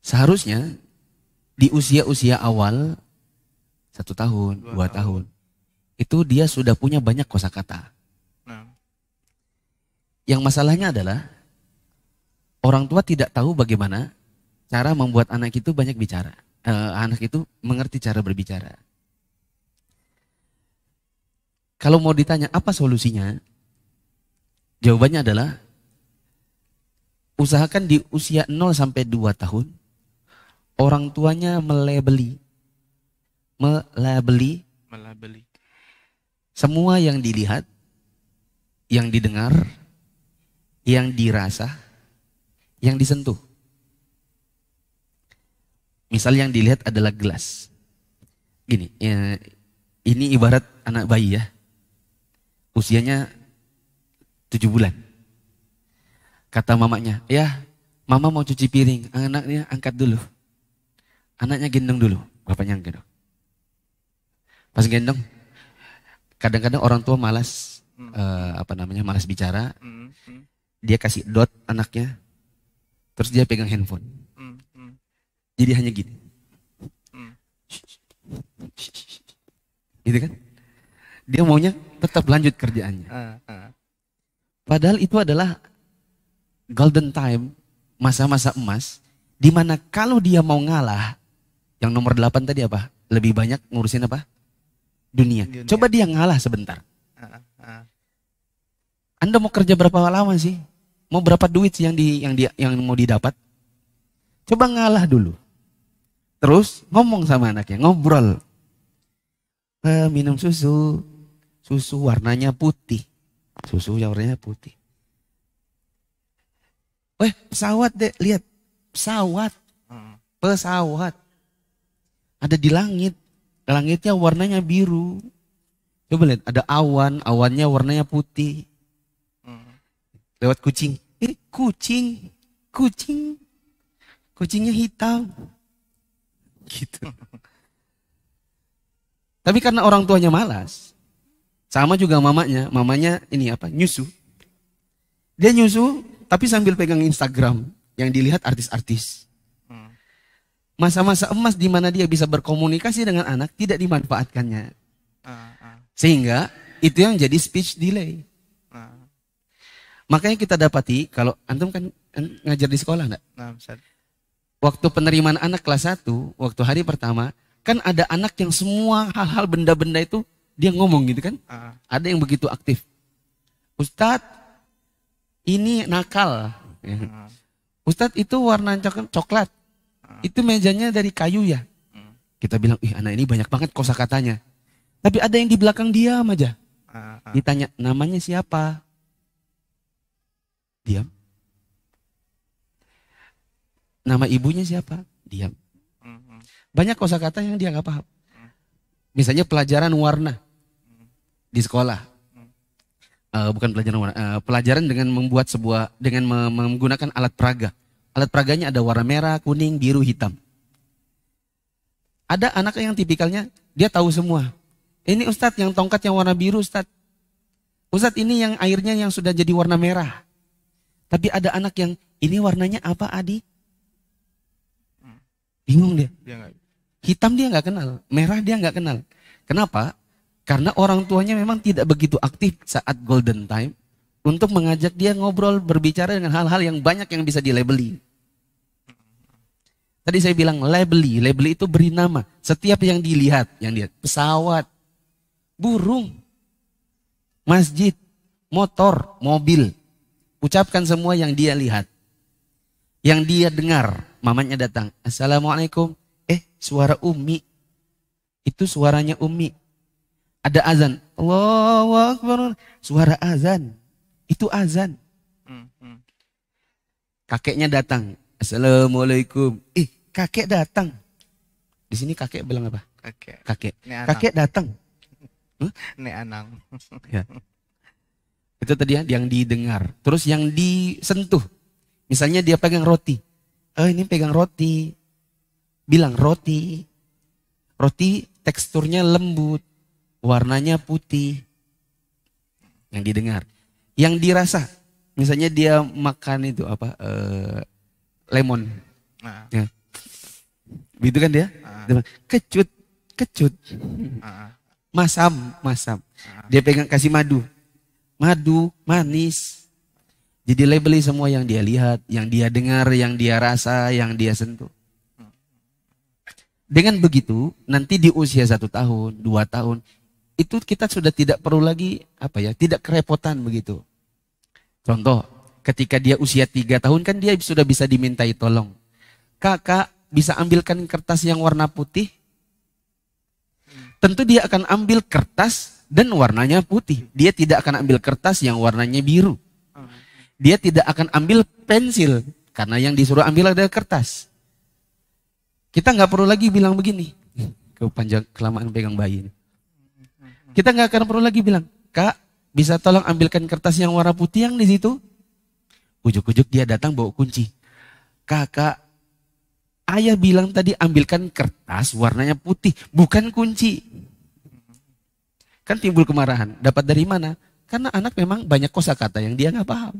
seharusnya di usia-usia awal 1 tahun, 2 tahun, itu dia sudah punya banyak kosakata. Nah. Yang masalahnya adalah orang tua tidak tahu bagaimana cara membuat anak itu banyak bicara. Anak itu mengerti cara berbicara. Kalau mau ditanya apa solusinya, jawabannya adalah usahakan di usia 0 sampai 2 tahun orang tuanya melabeli semua yang dilihat, yang didengar, yang dirasa, yang disentuh. Misal yang dilihat adalah gelas. Gini, ini ibarat anak bayi ya. Usianya 7 bulan. Kata mamanya, ya mama mau cuci piring, anaknya angkat dulu. Anaknya gendong dulu, bapaknya gendong. Pas gendong, kadang-kadang orang tua malas, malas bicara. Dia kasih dot anaknya, terus dia pegang handphone. Jadi hanya gini. Gitu kan? Dia maunya tetap lanjut kerjaannya. Padahal itu adalah golden time, masa-masa emas, di mana kalau dia mau ngalah, yang nomor 8 tadi apa? Lebih banyak ngurusin apa? Dunia. Coba dia ngalah sebentar. Anda mau kerja berapa lama sih? Mau berapa duit sih yang mau didapat? Coba ngalah dulu. Terus ngomong sama anaknya, ngobrol. Minum susu. Susu warnanya putih. Susu yang warnanya putih. Pesawat deh, lihat. Pesawat. Ada di langit. Langitnya warnanya biru. Coba lihat, ada awan, awannya warnanya putih. Lewat kucing. Kucingnya hitam. Gitu. Tapi karena orang tuanya malas. Sama juga mamanya ini nyusu. Dia nyusu tapi sambil pegang Instagram yang dilihat artis-artis. Masa-masa emas di mana dia bisa berkomunikasi dengan anak tidak dimanfaatkannya. Sehingga itu yang jadi speech delay. Makanya kita dapati, kalau antum kan ngajar di sekolah enggak? Waktu penerimaan anak kelas 1, waktu hari pertama, kan ada anak yang semua hal-hal benda-benda itu dia ngomong gitu kan. Ada yang begitu aktif. Ustadz, ini nakal. Ustadz, itu warna coklat. Itu mejanya dari kayu ya. Kita bilang, anak ini banyak banget kosakatanya. Tapi ada yang di belakang diam aja. Ditanya, namanya siapa? Diam. Nama ibunya siapa? Diam. Banyak kosakata yang dia nggak paham. Misalnya pelajaran warna di sekolah. Bukan pelajaran warna, pelajaran dengan menggunakan alat peraga. Alat peraganya ada warna merah, kuning, biru, hitam. Ada anak yang tipikalnya dia tahu semua. Ini Ustadz yang tongkat yang warna biru Ustadz. Ustadz ini yang airnya yang sudah jadi warna merah. Tapi ada anak yang ini warnanya apa Adi? Bingung dia. Hitam dia nggak kenal, merah dia nggak kenal. Kenapa? Karena orang tuanya memang tidak begitu aktif saat golden time untuk mengajak dia ngobrol, berbicara dengan hal-hal yang banyak yang bisa dilabeli. Tadi saya bilang labeli itu beri nama. Setiap yang dilihat, pesawat, burung, masjid, motor, mobil. Ucapkan semua yang dia lihat. Yang dia dengar. Mamanya datang. Assalamualaikum. Suara Umi. Itu suaranya Umi. Ada azan. Allahu Akbar. Suara azan. Itu azan. Kakeknya datang. Assalamualaikum. Kakek datang. Di sini kakek bilang apa? Kakek. Kakek datang. Nek anang. Ya. Itu tadi yang didengar. Terus yang disentuh. Misalnya dia pegang roti. Ini pegang roti. Bilang roti. Roti teksturnya lembut. Warnanya putih. Yang didengar. Yang dirasa. Misalnya dia makan itu apa? Lemon. Ah. Ya. Begitu kan dia? Dia bilang, kecut, kecut. Masam, masam. Dia pegang kasih madu. Madu, manis. Jadi labeli semua yang dia lihat, yang dia dengar, yang dia rasa, yang dia sentuh. Dengan begitu, nanti di usia 1 tahun, 2 tahun, itu kita sudah tidak perlu lagi tidak kerepotan begitu. Contoh, ketika dia usia 3 tahun kan dia sudah bisa dimintai tolong. Kakak bisa ambilkan kertas yang warna putih? Tentu dia akan ambil kertas dan warnanya putih. Dia tidak akan ambil kertas yang warnanya biru. Dia tidak akan ambil pensil karena yang disuruh ambil adalah kertas. Kita nggak perlu lagi bilang begini. Kepanjang kelamaan pegang bayi ini. Kita nggak akan perlu lagi bilang, Kak, bisa tolong ambilkan kertas yang warna putih yang di situ? Ujuk-ujuk dia datang bawa kunci. Kakak, ayah bilang tadi ambilkan kertas warnanya putih, bukan kunci. Kan timbul kemarahan. Dapat dari mana? Karena anak memang banyak kosakata yang dia nggak paham.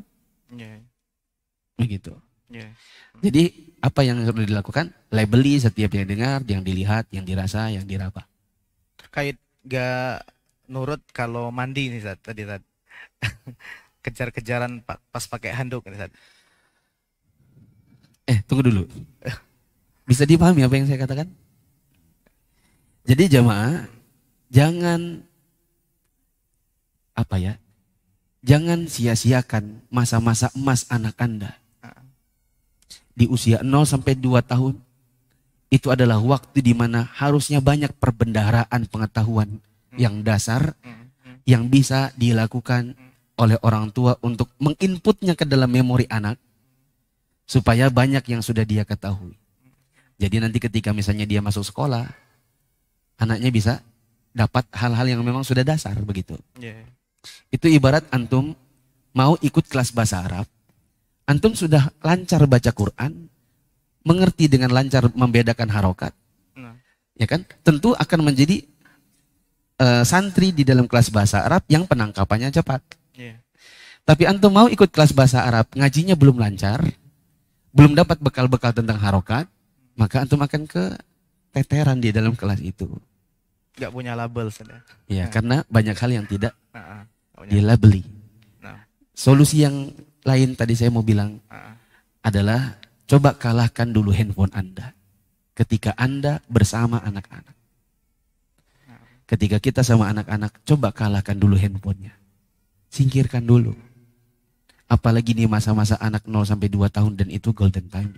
Begitu. Jadi apa yang harus dilakukan? Labeli setiap yang dengar, yang dilihat, yang dirasa, yang diraba. Terkait gak nurut kalau mandi nih Zat, tadi Zat. Kejar-kejaran pas pakai handuk nih Zat. Tunggu dulu. Bisa dipahami apa yang saya katakan? Jadi jamaah, jangan jangan sia-siakan masa-masa emas anak Anda. Di usia 0 sampai 2 tahun, itu adalah waktu di mana harusnya banyak perbendaharaan pengetahuan yang dasar, yang bisa dilakukan oleh orang tua untuk menginputnya ke dalam memori anak, supaya banyak yang sudah dia ketahui. Jadi nanti ketika misalnya dia masuk sekolah, anaknya bisa dapat hal-hal yang memang sudah dasar begitu. Itu ibarat antum mau ikut kelas bahasa Arab, antum sudah lancar baca Quran, mengerti dengan lancar membedakan harokat, ya kan? Tentu akan menjadi santri di dalam kelas bahasa Arab yang penangkapannya cepat. Tapi antum mau ikut kelas bahasa Arab, ngajinya belum lancar, belum dapat bekal-bekal tentang harokat, maka antum akan keteteran di dalam kelas itu. Gak punya label sudah. Ya, karena banyak hal yang tidak dilabeli. Solusi yang lain tadi saya mau bilang adalah coba kalahkan dulu handphone Anda ketika Anda bersama anak-anak. Ketika kita sama anak-anak, coba kalahkan dulu handphonenya. Singkirkan dulu. Apalagi di masa-masa anak 0 sampai 2 tahun dan itu golden time.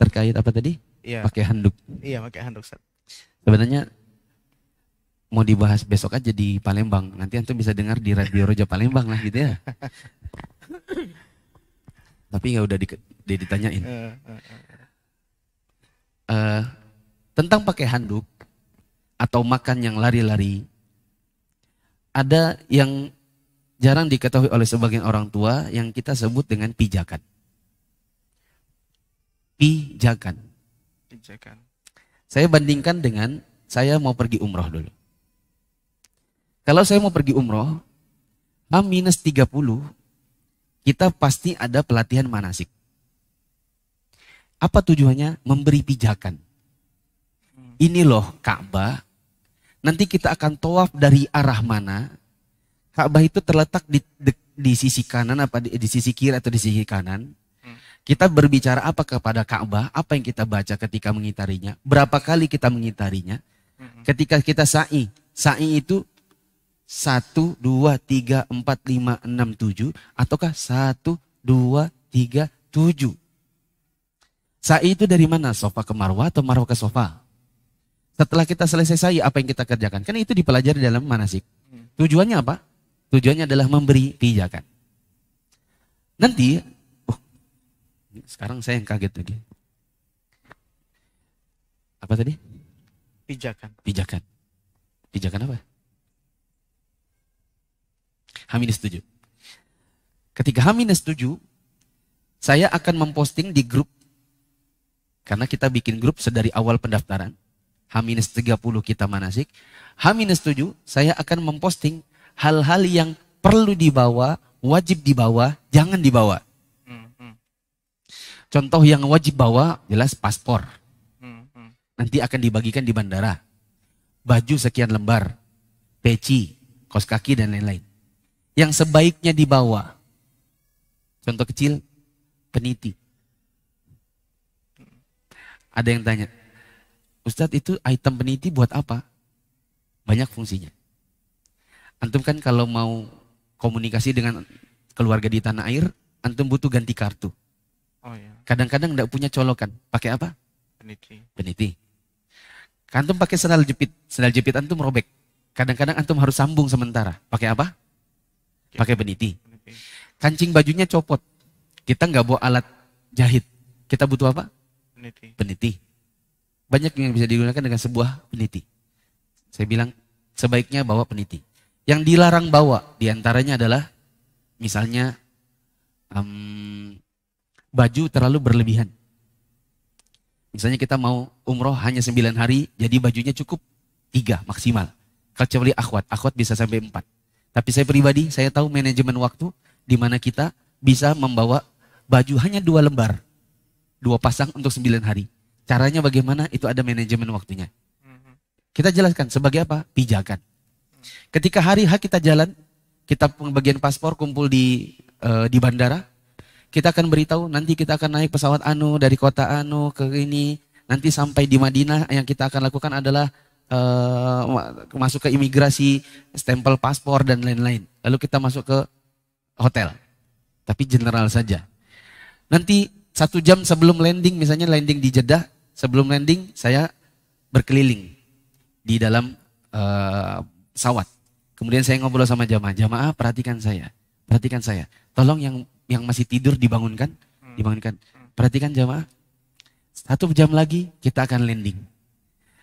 Terkait apa tadi? Iya. Pakai handuk. Iya, pakai handuk. Sebenarnya mau dibahas besok aja di Palembang. Nanti antum bisa dengar di Radio Roja Palembang lah gitu ya. Tapi nggak udah ditanyain. Tentang pakai handuk atau makan yang lari-lari, ada yang jarang diketahui oleh sebagian orang tua yang kita sebut dengan pijakan. Pijakan. Saya bandingkan dengan saya mau pergi umroh dulu. Kalau saya mau pergi umroh, H-30, kita pasti ada pelatihan manasik. Apa tujuannya? Memberi pijakan. Ini loh Ka'bah, nanti kita akan tawaf dari arah mana. Ka'bah itu terletak di sisi kanan, di sisi kiri atau di sisi kanan. Kita berbicara apa kepada Ka'bah, apa yang kita baca ketika mengitarinya, berapa kali kita mengitarinya. Ketika kita sa'i itu 1, 2, 3, 4, 5, 6, 7, ataukah 1, 2, 3, 7. Sa'i itu dari mana? Sofa ke Marwah atau Marwah ke Sofa? Setelah kita selesai sa'i, apa yang kita kerjakan? Kan itu dipelajari dalam manasik. Tujuannya apa? Tujuannya adalah memberi pijakan. Nanti, sekarang saya yang kaget lagi. Apa tadi? Pijakan. Pijakan apa? H-7. Ketika H-7, saya akan memposting di grup. Karena kita bikin grup sedari awal pendaftaran. H-30 kita manasik. H-7 saya akan memposting hal-hal yang perlu dibawa wajib dibawa, jangan dibawa. Contoh yang wajib bawa jelas paspor. Nanti akan dibagikan di bandara. Baju sekian lembar, peci, kaos kaki dan lain-lain. Yang sebaiknya dibawa. Contoh kecil, peniti. Ada yang tanya, Ustadz itu item peniti buat apa? Banyak fungsinya. Antum kan kalau mau komunikasi dengan keluarga di tanah air, antum butuh ganti kartu. Oh, iya. Kadang-kadang enggak punya colokan. Pakai apa? Peniti. Peniti. Antum pakai sendal jepit antum robek. Kadang-kadang antum harus sambung sementara. Pakai apa? Pakai peniti. Kancing bajunya copot. Kita nggak bawa alat jahit. Kita butuh apa? Peniti. Banyak yang bisa digunakan dengan sebuah peniti. Saya bilang sebaiknya bawa peniti. Yang dilarang bawa diantaranya adalah misalnya baju terlalu berlebihan. Misalnya kita mau umroh hanya 9 hari, jadi bajunya cukup 3 maksimal. Kecuali akhwat bisa sampai 4. Tapi saya pribadi, saya tahu manajemen waktu di mana kita bisa membawa baju hanya 2 lembar. 2 pasang untuk 9 hari. Caranya bagaimana? Itu ada manajemen waktunya. Kita jelaskan sebagai apa? Pijakan. Ketika hari H kita jalan, kita pembagian paspor kumpul di bandara, kita akan beritahu nanti kita akan naik pesawat dari kota ke ini. Nanti sampai di Madinah yang kita akan lakukan adalah masuk ke imigrasi, stempel paspor dan lain-lain. Lalu kita masuk ke hotel. Tapi general saja. Nanti 1 jam sebelum landing, misalnya landing di Jeddah, sebelum landing saya berkeliling di dalam pesawat. Kemudian saya ngobrol sama jamaah perhatikan saya. Tolong yang masih tidur dibangunkan. Perhatikan jamaah. 1 jam lagi kita akan landing.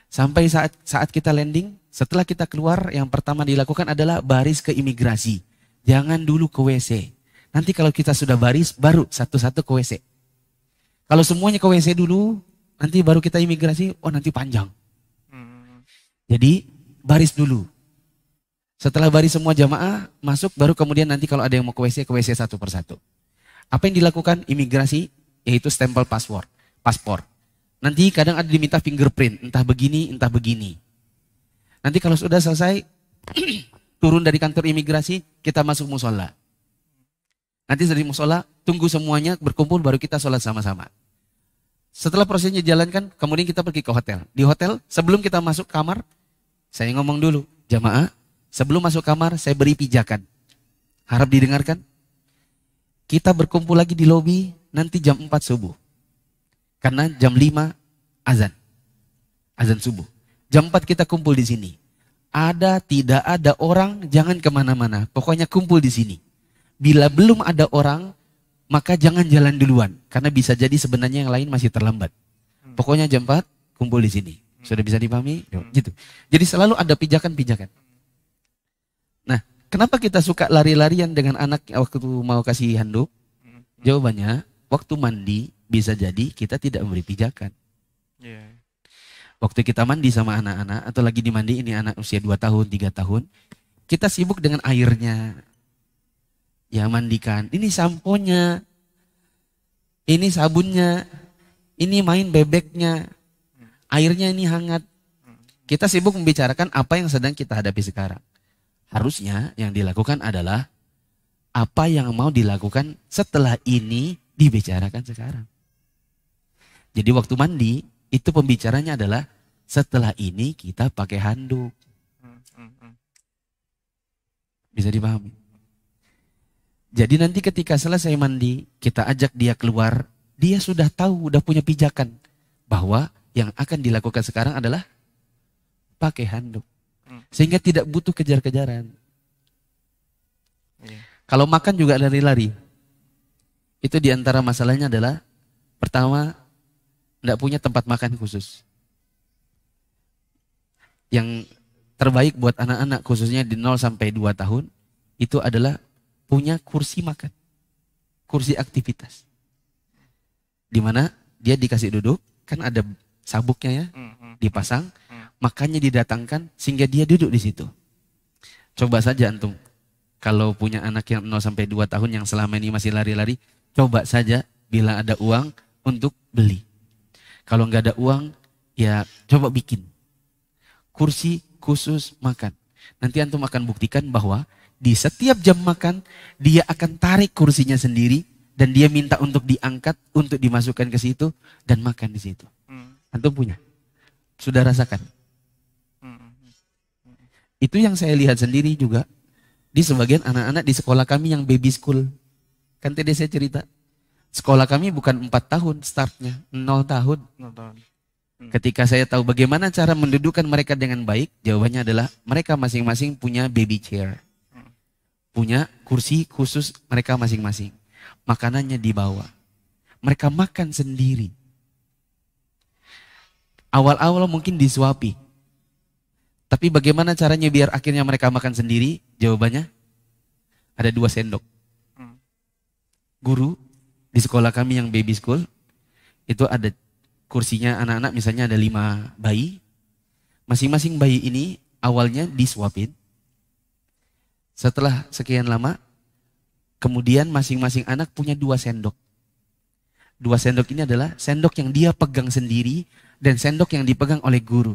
Sampai saat kita landing, setelah kita keluar, yang pertama dilakukan adalah baris ke imigrasi. Jangan dulu ke WC. Nanti kalau kita sudah baris, baru satu-satu ke WC. Kalau semuanya ke WC dulu, nanti baru kita imigrasi, nanti panjang. Jadi baris dulu. Setelah baris semua jamaah masuk, baru kemudian nanti kalau ada yang mau ke WC satu persatu. Apa yang dilakukan imigrasi? Yaitu stempel paspor. Nanti kadang ada diminta fingerprint, entah begini. Nanti kalau sudah selesai, turun dari kantor imigrasi, kita masuk musola. Nanti dari musola, tunggu semuanya berkumpul, baru kita sholat sama-sama. Setelah prosesnya dijalankan, kemudian kita pergi ke hotel. Di hotel, sebelum kita masuk kamar, saya ngomong dulu, jamaah, sebelum masuk kamar, saya beri pijakan. Harap didengarkan. Kita berkumpul lagi di lobi, nanti jam 4 subuh. Karena jam 5 azan subuh. Jam 4 kita kumpul di sini. Ada, tidak ada orang, jangan kemana-mana. Pokoknya kumpul di sini. Bila belum ada orang, maka jangan jalan duluan. Karena bisa jadi sebenarnya yang lain masih terlambat. Pokoknya jam 4 kumpul di sini. Sudah bisa dipahami? Gitu. Jadi selalu ada pijakan-pijakan. Nah, kenapa kita suka lari-larian dengan anak waktu mau kasih handuk? Jawabannya, waktu mandi bisa jadi kita tidak memberi pijakan. Waktu kita mandi sama anak-anak, atau lagi dimandi ini anak usia 2 tahun, 3 tahun, kita sibuk dengan airnya. Ya mandikan, ini samponya, ini sabunnya, ini main bebeknya, airnya ini hangat. Kita sibuk membicarakan apa yang sedang kita hadapi sekarang. Harusnya yang dilakukan adalah apa yang mau dilakukan setelah ini dibicarakan sekarang. Jadi waktu mandi itu pembicaranya adalah setelah ini kita pakai handuk. Bisa dipahami? Jadi nanti ketika selesai mandi, kita ajak dia keluar, dia sudah tahu, udah punya pijakan bahwa yang akan dilakukan sekarang adalah pakai handuk. Sehingga tidak butuh kejar-kejaran. Kalau makan juga lari-lari. Itu diantara masalahnya adalah pertama, tidak punya tempat makan khusus. Yang terbaik buat anak-anak khususnya di 0 sampai 2 tahun, itu adalah punya kursi makan, kursi aktivitas. Di mana dia dikasih duduk, kan ada sabuknya ya, dipasang, makannya didatangkan sehingga dia duduk di situ. Coba saja antum, Kalau punya anak yang 0 sampai 2 tahun yang selama ini masih lari-lari, coba saja bila ada uang untuk beli. Kalau nggak ada uang, ya coba bikin kursi khusus makan. Nanti antum akan buktikan bahwa di setiap jam makan, dia akan tarik kursinya sendiri dan dia minta untuk diangkat, untuk dimasukkan ke situ dan makan di situ. Antum punya? Sudah rasakan? Itu yang saya lihat sendiri juga di sebagian anak-anak di sekolah kami yang baby school. Kan tadi saya cerita, sekolah kami bukan 4 tahun startnya, 0 tahun. 0 tahun. Ketika saya tahu bagaimana cara mendudukkan mereka dengan baik, jawabannya adalah mereka masing-masing punya baby chair. Punya kursi khusus mereka masing-masing. Makanannya dibawa. Mereka makan sendiri. Awal-awal mungkin disuapi. Tapi bagaimana caranya biar akhirnya mereka makan sendiri? Jawabannya ada 2 sendok. Guru di sekolah kami yang baby school, itu ada kursinya anak-anak, misalnya ada 5 bayi. Masing-masing bayi ini awalnya disuapin. Setelah sekian lama, kemudian masing-masing anak punya 2 sendok. 2 sendok ini adalah sendok yang dia pegang sendiri dan sendok yang dipegang oleh guru.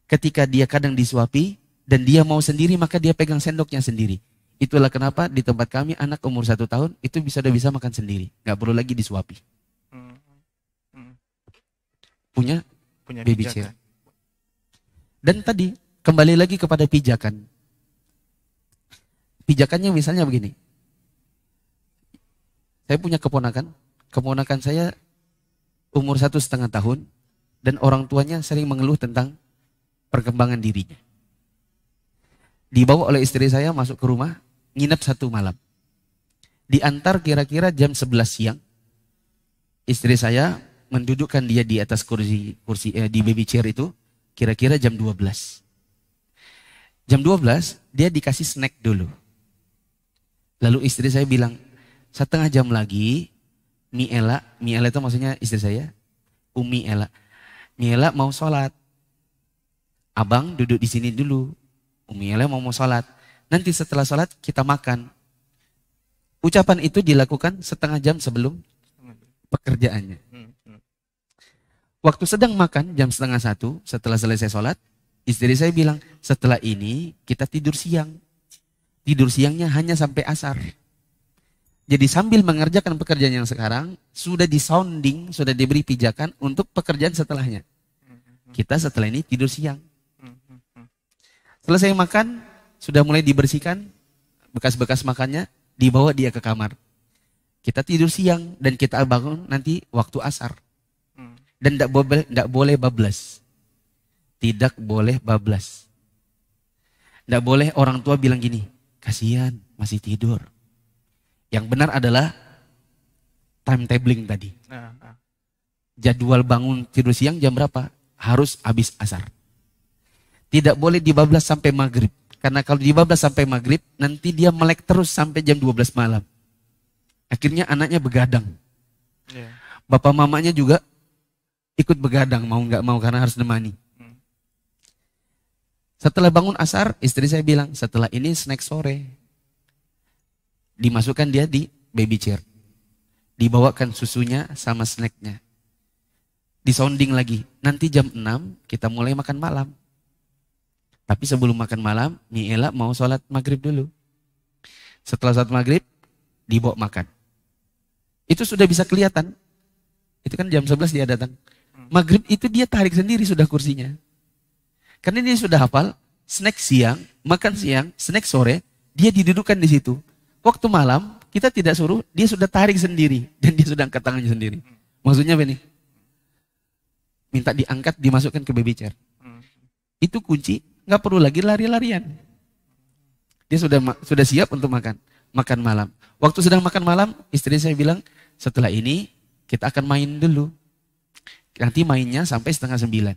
Ketika dia kadang disuapi dan dia mau sendiri, maka dia pegang sendoknya sendiri. Itulah kenapa di tempat kami anak umur 1 tahun itu sudah bisa makan sendiri. Gak perlu lagi disuapi. Punya baby chair. Dan tadi kembali lagi kepada pijakan. Pijakannya misalnya begini. Saya punya keponakan. Keponakan saya umur 1,5 tahun. Dan orang tuanya sering mengeluh tentang perkembangan dirinya. Dibawa oleh istri saya masuk ke rumah, nginep 1 malam. Diantar kira-kira jam 11 siang. Istri saya mendudukkan dia di atas kursi di baby chair itu kira-kira jam 12. Jam 12 dia dikasih snack dulu. Lalu istri saya bilang, 1/2 jam lagi Mi Ela itu maksudnya istri saya, Umi Ela. Mi Ela mau sholat. Abang duduk di sini dulu. Umi Ela mau sholat. Nanti setelah sholat kita makan. Ucapan itu dilakukan 1/2 jam sebelum pekerjaannya. Waktu sedang makan jam 12:30 setelah selesai sholat, istri saya bilang, setelah ini kita tidur siang. Tidur siangnya hanya sampai asar. Jadi sambil mengerjakan pekerjaan yang sekarang, sudah disounding, sudah diberi pijakan untuk pekerjaan setelahnya. Kita setelah ini tidur siang. Selesai makan, sudah mulai dibersihkan, bekas-bekas makannya, dibawa dia ke kamar. Kita tidur siang dan kita bangun nanti waktu asar. Dan tidak boleh bablas. Tidak boleh bablas. Tidak boleh orang tua bilang gini, kasihan masih tidur. Yang benar adalah timetabling tadi. Jadwal bangun tidur siang jam berapa? Harus habis asar. Tidak boleh dibablas sampai maghrib. Karena kalau dibablas sampai maghrib, nanti dia melek terus sampai jam 12 malam. Akhirnya anaknya begadang. Bapak mamanya juga ikut begadang, mau nggak mau karena harus nemani. Setelah bangun asar, istri saya bilang, setelah ini snack sore. Dimasukkan dia di baby chair. Dibawakan susunya sama snacknya. Disounding lagi, nanti jam 6 kita mulai makan malam. Tapi sebelum makan malam, Mi Ela mau sholat maghrib dulu. Setelah sholat maghrib, dibawa makan. Itu sudah bisa kelihatan. Itu kan jam 11 dia datang. Maghrib itu dia tarik sendiri sudah kursinya. Karena dia sudah hafal, snack siang, makan siang, snack sore, dia didudukkan di situ. Waktu malam, kita tidak suruh, dia sudah tarik sendiri. Dan dia sudah angkat tangannya sendiri. Maksudnya apa nih? Minta diangkat, dimasukkan ke baby chair. Itu kunci, nggak perlu lagi lari-larian. Dia sudah siap untuk makan. Makan malam. Waktu sedang makan malam, istri saya bilang, setelah ini kita akan main dulu. Nanti mainnya sampai 8:30.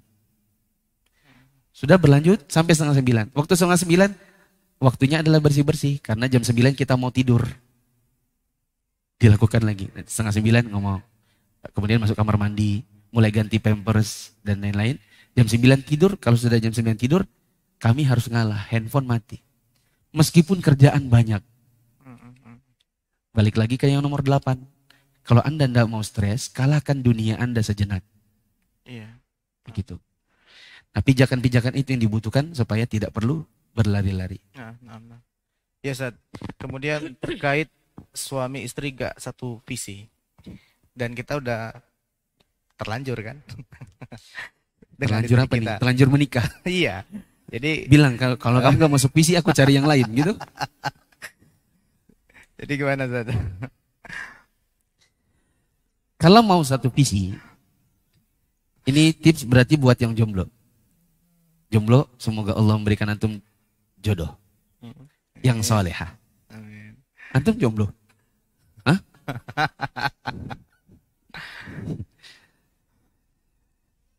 Sudah berlanjut sampai 8:30. Waktu 8:30, waktunya adalah bersih-bersih. Karena jam 9 kita mau tidur. Dilakukan lagi. 8:30 ngomong. Kemudian masuk kamar mandi. Mulai ganti pampers dan lain-lain. Jam 9 tidur. Kalau sudah jam 9 tidur, kami harus ngalah. Handphone mati. Meskipun kerjaan banyak. Balik lagi ke yang nomor 8. Kalau Anda tidak mau stres, kalahkan dunia Anda sejenak. Iya. Begitu. Nah, pijakan-pijakan itu yang dibutuhkan supaya tidak perlu berlari-lari. Nah. Ya, Ustaz. Kemudian terkait suami istri gak satu visi. Dan kita udah terlanjur kan? Terlanjur apa nih? Terlanjur menikah. Iya. Jadi bilang kalau kamu gak masuk visi aku cari yang lain gitu. Jadi gimana Ustaz? Kalau mau satu visi, ini tips berarti buat yang jomblo. Jomblo, semoga Allah memberikan antum jodoh yang solehah. Amin. Antum jomblo? Hah?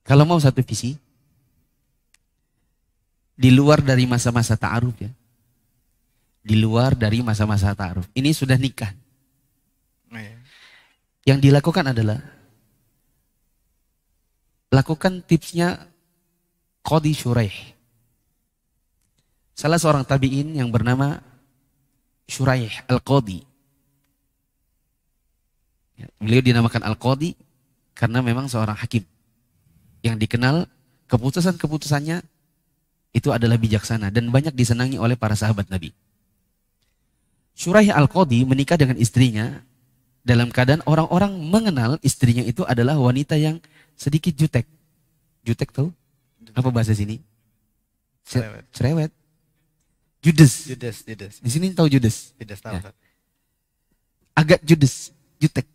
Kalau mau satu visi, di luar dari masa-masa ta'aruf ya. Di luar dari masa-masa ta'aruf. Ini sudah nikah. Yang dilakukan adalah lakukan tipsnya Qadi Shuraih. Salah seorang tabi'in yang bernama Shuraih Al-Qadi. Beliau dinamakan Al-Qadi karena memang seorang hakim yang dikenal keputusan-keputusannya itu adalah bijaksana dan banyak disenangi oleh para sahabat Nabi. Shuraih Al-Qadi menikah dengan istrinya dalam keadaan orang-orang mengenal istrinya itu adalah wanita yang sedikit jutek. Jutek tahu? Apa bahasa sini? Cerewet. Judes. Di sini tahu judes? Judes tahu. Ya. Agak judes, jutek.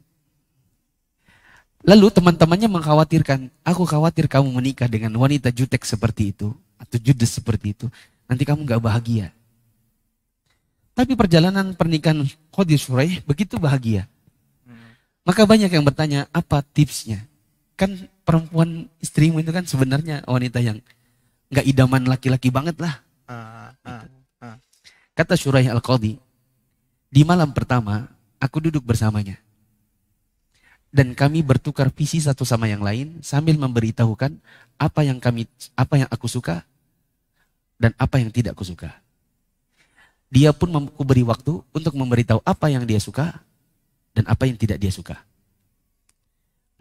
Lalu teman-temannya mengkhawatirkan, aku khawatir kamu menikah dengan wanita jutek seperti itu atau judes seperti itu, nanti kamu gak bahagia. Tapi perjalanan pernikahan Qadi Shuraih begitu bahagia. Maka banyak yang bertanya, apa tipsnya? Kan perempuan istrimu itu kan sebenarnya wanita yang gak idaman laki-laki banget lah. Kata Shuraih Al-Qadi, di malam pertama aku duduk bersamanya. Dan kami bertukar visi satu sama yang lain sambil memberitahukan apa yang aku suka dan apa yang tidak aku suka. Dia pun memberi waktu untuk memberitahu apa yang dia suka dan apa yang tidak dia suka.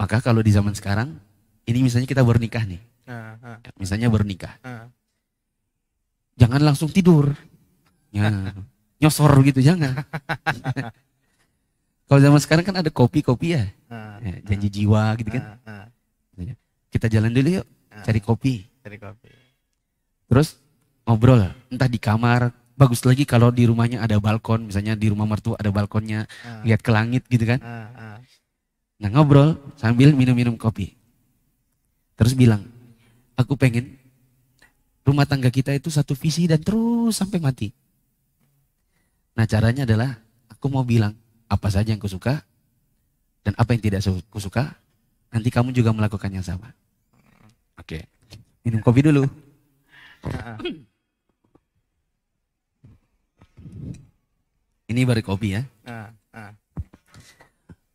Maka kalau di zaman sekarang, ini misalnya kita baru nikah nih. Misalnya baru nikah. Jangan langsung tidur. Ya, nyosor gitu, jangan. Kalau zaman sekarang kan ada kopi-kopi ya. Janji jiwa gitu kan. Kita jalan dulu yuk, cari kopi. Terus ngobrol, entah di kamar. Bagus lagi kalau di rumahnya ada balkon, misalnya di rumah mertua ada balkonnya, lihat ke langit gitu kan. Nah ngobrol sambil minum-minum kopi. Terus bilang, aku pengen rumah tangga kita itu satu visi dan terus sampai mati. Nah caranya adalah aku mau bilang apa saja yang kusuka dan apa yang tidak kusuka. Nanti kamu juga melakukan yang sama. Oke, minum kopi dulu. Ini baru kopi ya.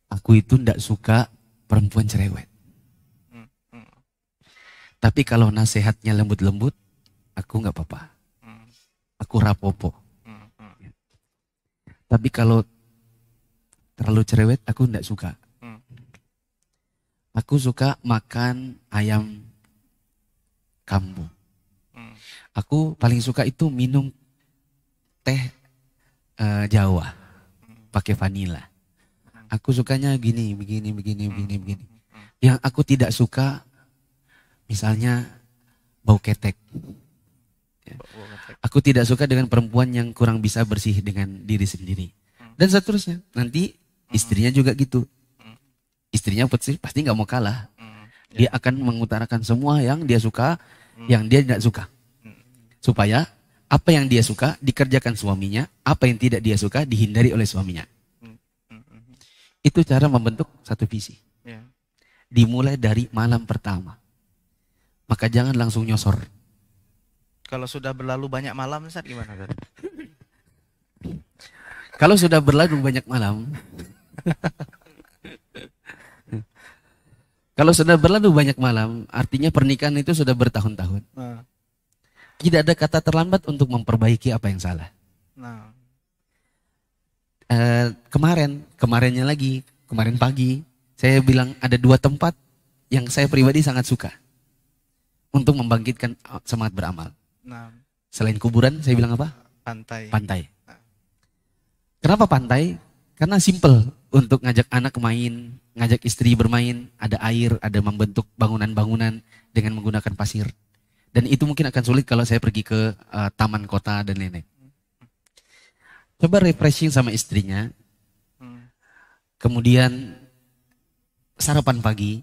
Aku itu ndak suka perempuan cerewet. Tapi kalau nasihatnya lembut-lembut, aku nggak apa-apa. Aku rapopo. Tapi kalau terlalu cerewet, aku ndak suka. Aku suka makan ayam kampung. Aku paling suka itu minum teh Jawa pakai vanila. Aku sukanya begini. Yang aku tidak suka misalnya bau ketek. Aku tidak suka dengan perempuan yang kurang bisa bersih dengan diri sendiri. Dan seterusnya. Nanti istrinya juga gitu. Istrinya pasti nggak mau kalah. Dia akan mengutarakan semua yang dia suka, yang dia tidak suka. Supaya apa yang dia suka dikerjakan suaminya, apa yang tidak dia suka dihindari oleh suaminya. Itu cara membentuk satu visi. Dimulai dari malam pertama. Maka jangan langsung nyosor. Kalau sudah berlalu banyak malam, Ustaz, gimana? Kalau sudah berlalu banyak malam, kalau sudah berlalu banyak malam, artinya pernikahan itu sudah bertahun-tahun. Tidak ada kata terlambat untuk memperbaiki apa yang salah. Kemarinnya lagi, kemarin pagi, saya bilang ada 2 tempat yang saya pribadi sangat suka untuk membangkitkan semangat beramal. Nah, Selain kuburan, saya bilang apa? pantai. Pantai. Kenapa pantai? Karena simple untuk ngajak anak main, ngajak istri bermain, ada air, ada membentuk bangunan-bangunan dengan menggunakan pasir. Dan itu mungkin akan sulit kalau saya pergi ke taman kota dan lain-lain. Coba refreshing sama istrinya, kemudian sarapan pagi.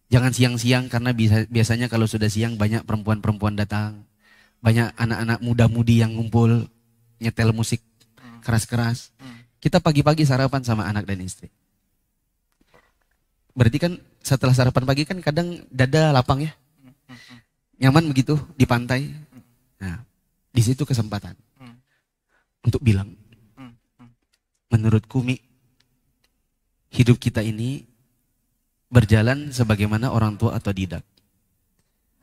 Jangan siang-siang karena biasanya kalau sudah siang banyak perempuan-perempuan datang. Banyak anak-anak muda-mudi yang ngumpul, nyetel musik keras-keras. Kita pagi-pagi sarapan sama anak dan istri. Berarti kan setelah sarapan pagi kan kadang dada lapang ya. Nyaman begitu di pantai. Nah, di situ kesempatan untuk bilang, menurutku Mi, hidup kita ini berjalan sebagaimana orang tua atau didak.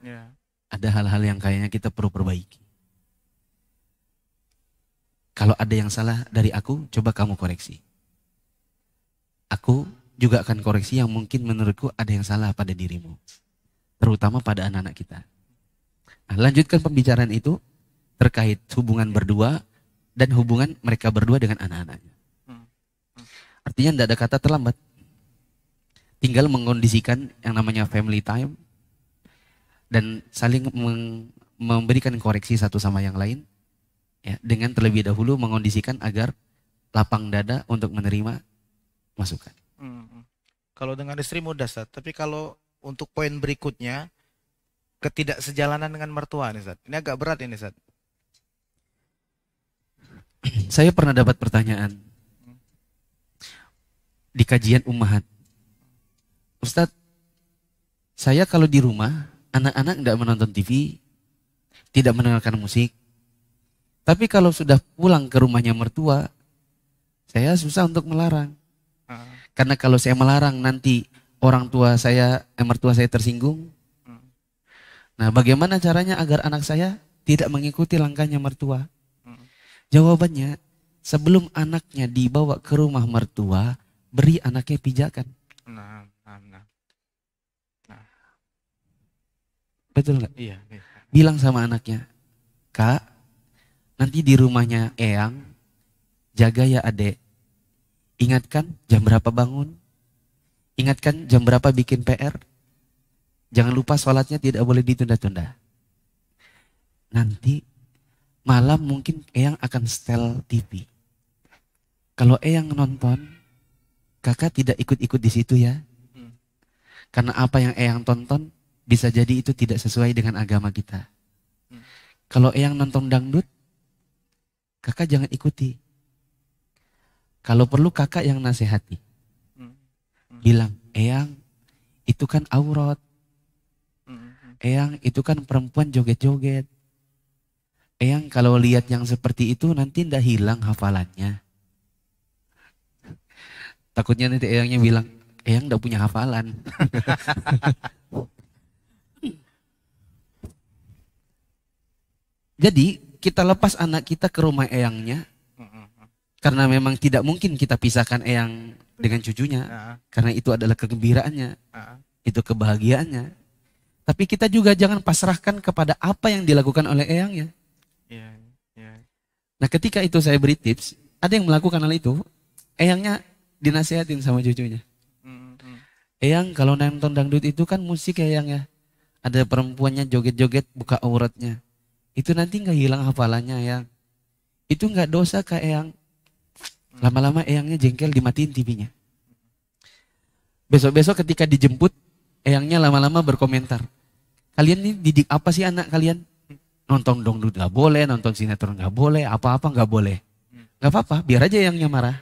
Ya. Ada hal-hal yang kayaknya kita perlu perbaiki. Kalau ada yang salah dari aku, coba kamu koreksi. Aku juga akan koreksi yang mungkin menurutku ada yang salah pada dirimu. Terutama pada anak-anak kita. Nah, lanjutkan pembicaraan itu terkait hubungan berdua dan hubungan mereka berdua dengan anak-anaknya. Artinya tidak ada kata terlambat. Tinggal mengkondisikan yang namanya family time dan saling memberikan koreksi satu sama yang lain ya, dengan terlebih dahulu mengkondisikan agar lapang dada untuk menerima masukan. Kalau dengan istri mudah, Ustaz. Tapi kalau untuk poin berikutnya, ketidaksejalanan dengan mertua nih, Ustaz. Ini agak berat ini, Ustaz. Saya pernah dapat pertanyaan di kajian Ummahat. Ustadz, saya kalau di rumah, anak-anak tidak menonton TV, tidak mendengarkan musik. Tapi kalau sudah pulang ke rumahnya mertua, saya susah untuk melarang. Karena kalau saya melarang nanti mertua saya tersinggung. Nah, bagaimana caranya agar anak saya tidak mengikuti langkahnya mertua? Jawabannya, sebelum anaknya dibawa ke rumah mertua, beri anaknya pijakan. Nah. Betul nggak? Iya. Bilang sama anaknya, Kak, nanti di rumahnya Eyang, jaga ya adek. Ingatkan jam berapa bangun. Ingatkan jam berapa bikin PR. Jangan lupa sholatnya tidak boleh ditunda-tunda. Nanti malam mungkin Eyang akan setel TV. Kalau Eyang nonton, kakak tidak ikut-ikut di situ ya. Karena apa yang Eyang tonton bisa jadi itu tidak sesuai dengan agama kita. Kalau Eyang nonton dangdut, kakak jangan ikuti. Kalau perlu kakak yang nasihati. Bilang, Eyang itu kan aurat. Eyang itu kan perempuan joget-joget. Eyang kalau lihat yang seperti itu nanti ndak hilang hafalannya. Takutnya nanti Eyangnya bilang, Eyang ndak punya hafalan. Jadi kita lepas anak kita ke rumah eyangnya. Karena memang tidak mungkin kita pisahkan eyang dengan cucunya. Karena itu adalah kegembiraannya. Itu kebahagiaannya. Tapi kita juga jangan pasrahkan kepada apa yang dilakukan oleh eyangnya. Nah, ketika itu saya beri tips, ada yang melakukan hal itu, eyangnya dinasihatin sama cucunya. Eyang kalau nonton dangdut itu kan musik eyang ya. Ada perempuannya joget-joget buka auratnya. Itu nanti nggak hilang hafalannya Eyang. Itu nggak dosa Kak Eyang. Lama-lama Eyangnya jengkel dimatiin TV-nya. Besok-besok ketika dijemput, Eyangnya lama-lama berkomentar. Kalian ini didik apa sih anak kalian? Nonton dangdut nggak boleh, nonton sinetron nggak boleh, apa-apa nggak boleh. Nggak apa-apa, biar aja Eyangnya marah.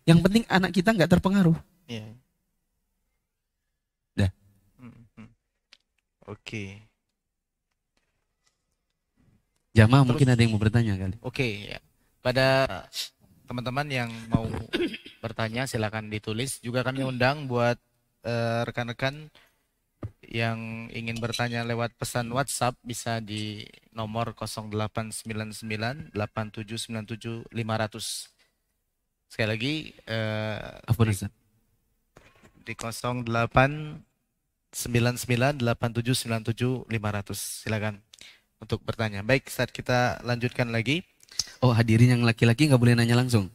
Yang penting anak kita nggak terpengaruh. Dah. Oke. Jamaah mungkin ada yang mau bertanya kali. Oke, ya. Pada teman-teman yang mau bertanya silakan ditulis. Juga kami undang buat rekan-rekan yang ingin bertanya lewat pesan WhatsApp bisa di nomor 0899 8797 500. Sekali lagi Apa Ustaz? di 08998797 500. Silakan untuk bertanya. Baik, saat kita lanjutkan lagi. Oh, hadirin yang laki-laki nggak boleh nanya langsung.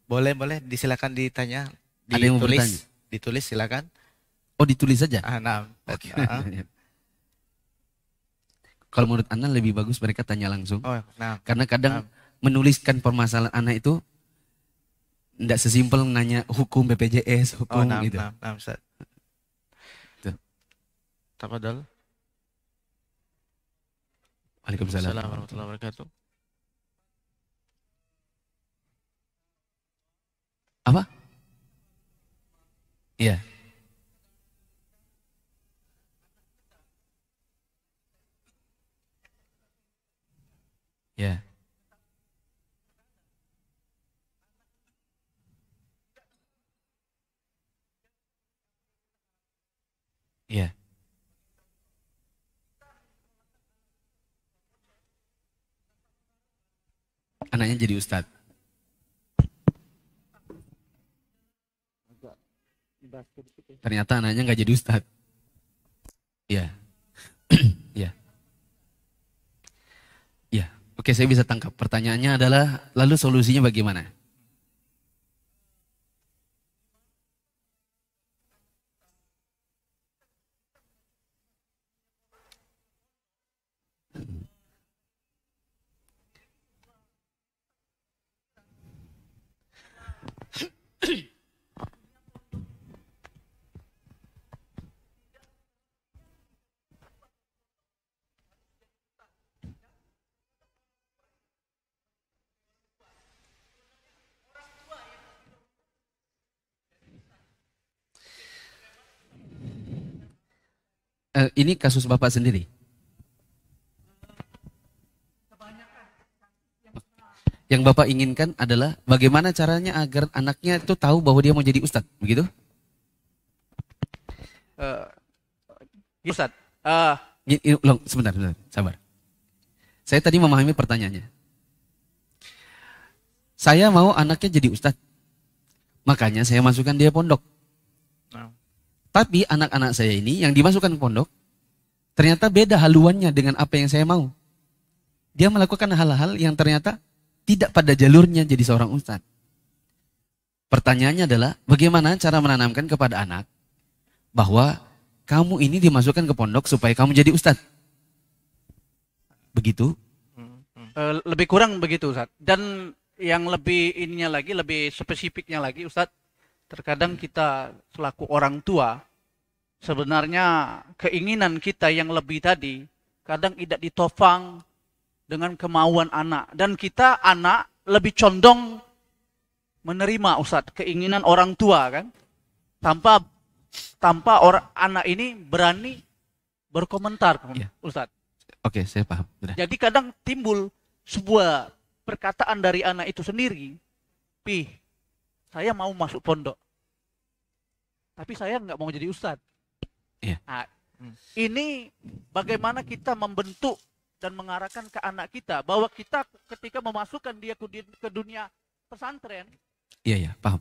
Boleh, disilakan ditanya, Ada yang mau bertanya? ditulis silakan. Oh, ditulis saja. Nah. Oke. Kalau menurut Anda lebih bagus mereka tanya langsung. Oh, nah. Karena kadang menuliskan permasalahan anak itu tidak sesimpel nanya hukum BPJS, hukum gitu. Nah, Ustaz. Tafadhol. Waalaikumsalam warahmatullahi wabarakatuh. Apa? Iya. Ya. Iya. Anaknya jadi ustadz. Ternyata anaknya nggak jadi ustadz. Iya. Iya. Iya. Oke, saya bisa tangkap. Pertanyaannya adalah, lalu solusinya bagaimana? Ini kasus Bapak sendiri? Yang Bapak inginkan adalah bagaimana caranya agar anaknya itu tahu bahwa dia mau jadi ustadz, begitu? Ustadz. Sebentar, sabar. Saya tadi memahami pertanyaannya. Saya mau anaknya jadi ustadz, makanya saya masukkan dia pondok. Tapi anak-anak saya ini yang dimasukkan ke pondok, ternyata beda haluannya dengan apa yang saya mau. Dia melakukan hal-hal yang ternyata tidak pada jalurnya jadi seorang ustadz. Pertanyaannya adalah, bagaimana cara menanamkan kepada anak bahwa kamu ini dimasukkan ke pondok supaya kamu jadi ustadz? Begitu? Lebih kurang begitu, Ustadz. Dan yang lebih ininya lagi, lebih spesifiknya lagi, Ustadz, terkadang kita selaku orang tua, sebenarnya keinginan kita yang lebih tadi, kadang tidak ditopang dengan kemauan anak. Dan kita anak lebih condong menerima, Ustadz, keinginan orang tua kan. Tanpa orang anak ini berani berkomentar, ya. Ustadz. Oke, saya paham. Sudah. Jadi kadang timbul sebuah perkataan dari anak itu sendiri, saya mau masuk pondok, tapi saya nggak mau jadi ustadz. Yeah. Nah, ini bagaimana kita membentuk dan mengarahkan ke anak kita bahwa kita ketika memasukkan dia ke dunia pesantren. Iya, paham.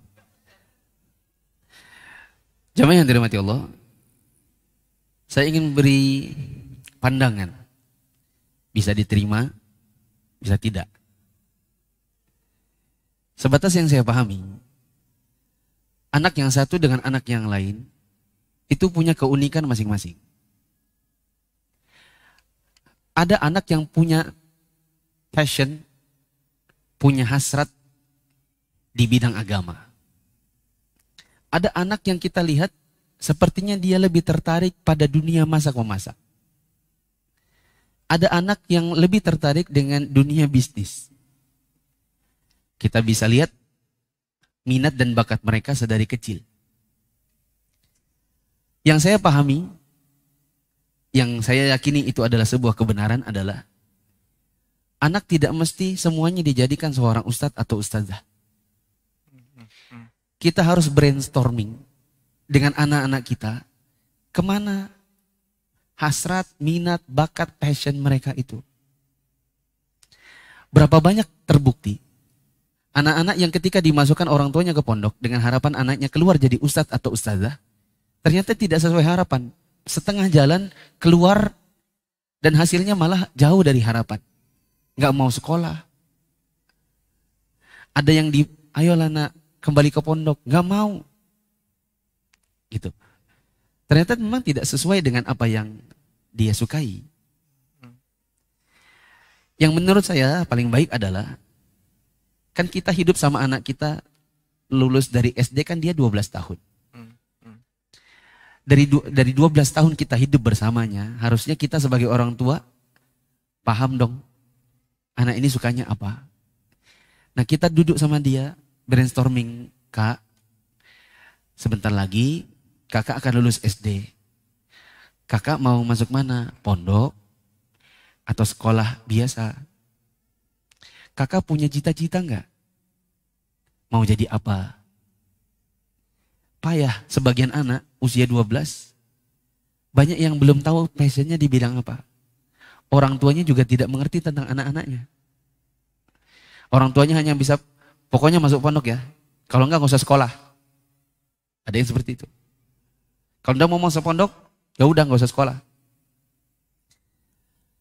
Jamaah yang dirahmati Allah, saya ingin beri pandangan. Bisa diterima, bisa tidak. Sebatas yang saya pahami, anak yang satu dengan anak yang lain itu punya keunikan masing-masing. Ada anak yang punya passion, punya hasrat di bidang agama. Ada anak yang kita lihat sepertinya dia lebih tertarik pada dunia masak-memasak. Ada anak yang lebih tertarik dengan dunia bisnis. Kita bisa lihat minat dan bakat mereka sedari kecil. Yang saya pahami, yang saya yakini itu adalah sebuah kebenaran adalah anak tidak mesti semuanya dijadikan seorang ustadz atau ustazah. Kita harus brainstorming dengan anak-anak kita kemana hasrat, minat, bakat, passion mereka itu. Berapa banyak terbukti Anak-anak yang ketika dimasukkan orang tuanya ke pondok dengan harapan anaknya keluar jadi ustadz atau ustazah, ternyata tidak sesuai harapan. Setengah jalan keluar dan hasilnya malah jauh dari harapan. Nggak mau sekolah. Ada yang ayolah nak kembali ke pondok, nggak mau. Gitu. Ternyata memang tidak sesuai dengan apa yang dia sukai. Yang menurut saya paling baik adalah, kan kita hidup sama anak kita, lulus dari SD kan dia 12 tahun. Dari 12 tahun kita hidup bersamanya, harusnya kita sebagai orang tua paham dong, anak ini sukanya apa. Nah kita duduk sama dia, brainstorming, Kak, sebentar lagi kakak akan lulus SD. Kakak mau masuk mana? Pondok atau sekolah biasa? Kakak punya cita-cita enggak? Mau jadi apa? Payah, sebagian anak usia 12, banyak yang belum tahu passionnya di bidang apa. Orang tuanya juga tidak mengerti tentang anak-anaknya. Orang tuanya hanya bisa, pokoknya masuk pondok ya. Kalau enggak usah sekolah. Ada yang seperti itu. Kalau enggak mau masuk pondok, ya udah enggak usah sekolah.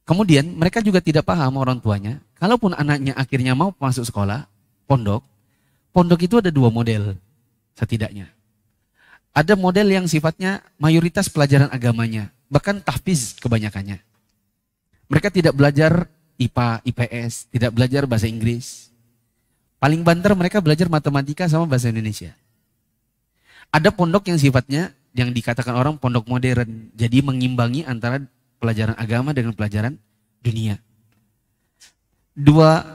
Kemudian mereka juga tidak paham orang tuanya, kalaupun anaknya akhirnya mau masuk sekolah, pondok itu ada dua model setidaknya. Ada model yang sifatnya mayoritas pelajaran agamanya, bahkan tahfiz kebanyakannya. Mereka tidak belajar IPA, IPS, tidak belajar bahasa Inggris. Paling banter mereka belajar matematika sama bahasa Indonesia. Ada pondok yang sifatnya, yang dikatakan orang pondok modern, jadi mengimbangi antara pelajaran agama dengan pelajaran dunia. Dua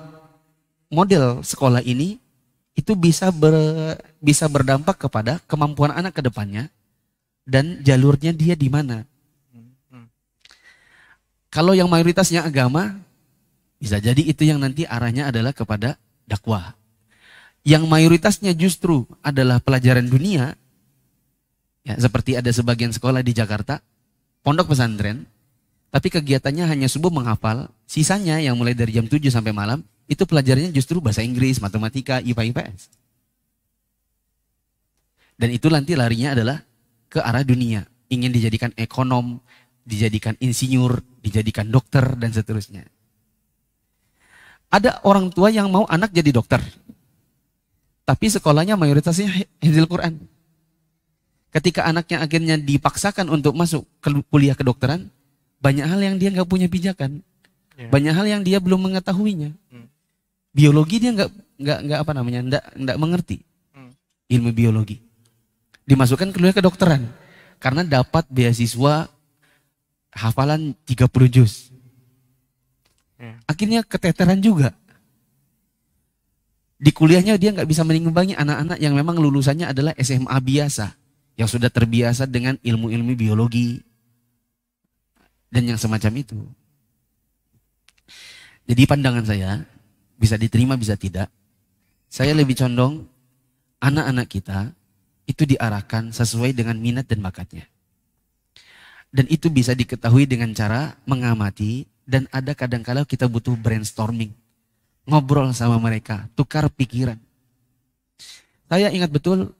model sekolah ini itu bisa berdampak kepada kemampuan anak ke depannya dan jalurnya dia di mana. Kalau yang mayoritasnya agama, bisa jadi itu yang nanti arahnya adalah kepada dakwah. Yang mayoritasnya justru adalah pelajaran dunia, ya, seperti ada sebagian sekolah di Jakarta, pondok pesantren, tapi kegiatannya hanya subuh menghafal, sisanya yang mulai dari jam 7 sampai malam, itu pelajarannya justru bahasa Inggris, matematika, IPA, IPS. Dan itu nanti larinya adalah ke arah dunia. Ingin dijadikan ekonom, dijadikan insinyur, dijadikan dokter, dan seterusnya. Ada orang tua yang mau anak jadi dokter. Tapi sekolahnya mayoritasnya hafal Quran. Ketika anaknya akhirnya dipaksakan untuk masuk ke kuliah kedokteran, banyak hal yang dia nggak punya pijakan. Banyak hal yang dia belum mengetahuinya. Biologi dia nggak mengerti ilmu biologi. Dimasukkan kuliah kedokteran karena dapat beasiswa hafalan 30 juz. Akhirnya keteteran juga. Di kuliahnya dia nggak bisa mengimbangi anak-anak yang memang lulusannya adalah SMA biasa, yang sudah terbiasa dengan ilmu-ilmu biologi dan yang semacam itu. Jadi pandangan saya, bisa diterima bisa tidak, saya lebih condong anak-anak kita itu diarahkan sesuai dengan minat dan bakatnya. Dan itu bisa diketahui dengan cara mengamati, dan ada kadang-kala kita butuh brainstorming. Ngobrol sama mereka, tukar pikiran. Saya ingat betul,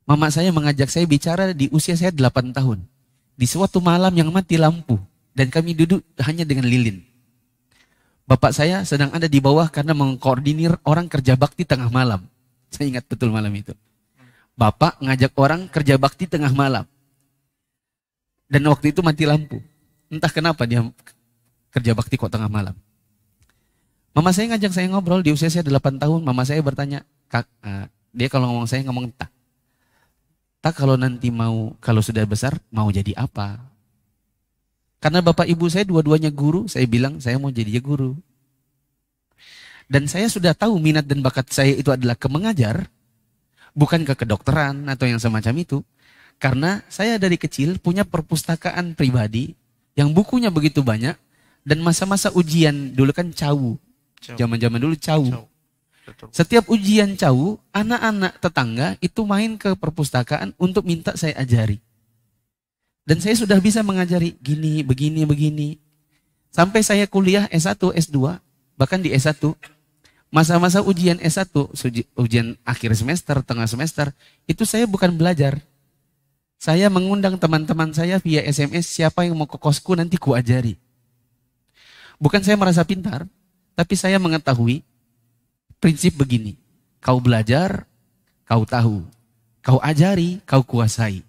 mama saya mengajak saya bicara di usia saya 8 tahun. Di suatu malam yang mati lampu, dan kami duduk hanya dengan lilin. Bapak saya sedang ada di bawah karena mengkoordinir orang kerja bakti tengah malam. Saya ingat betul malam itu. Bapak ngajak orang kerja bakti tengah malam. Dan waktu itu mati lampu. Entah kenapa dia kerja bakti kok tengah malam. Mama saya ngajak saya ngobrol di usia saya 8 tahun. Mama saya bertanya, Kak, dia kalau ngomong saya ngomong tak. Tak kalau nanti kalau sudah besar mau jadi apa? Karena bapak ibu saya dua-duanya guru, saya bilang saya mau jadi guru. Dan saya sudah tahu minat dan bakat saya itu adalah ke mengajar, bukan ke kedokteran atau yang semacam itu. Karena saya dari kecil punya perpustakaan pribadi yang bukunya begitu banyak, dan masa-masa ujian dulu kan CAU. Zaman-zaman dulu CAU. Setiap ujian CAU, anak-anak tetangga itu main ke perpustakaan untuk minta saya ajari. Dan saya sudah bisa mengajari gini, begini, begini. Sampai saya kuliah S1, S2, bahkan di S1, Masa-masa ujian S1, ujian akhir semester, tengah semester, itu saya bukan belajar. Saya mengundang teman-teman saya via SMS, siapa yang mau ke kosku nanti ku ajari. Bukan saya merasa pintar, tapi saya mengetahui prinsip begini. Kau belajar, kau tahu. Kau ajari, kau kuasai.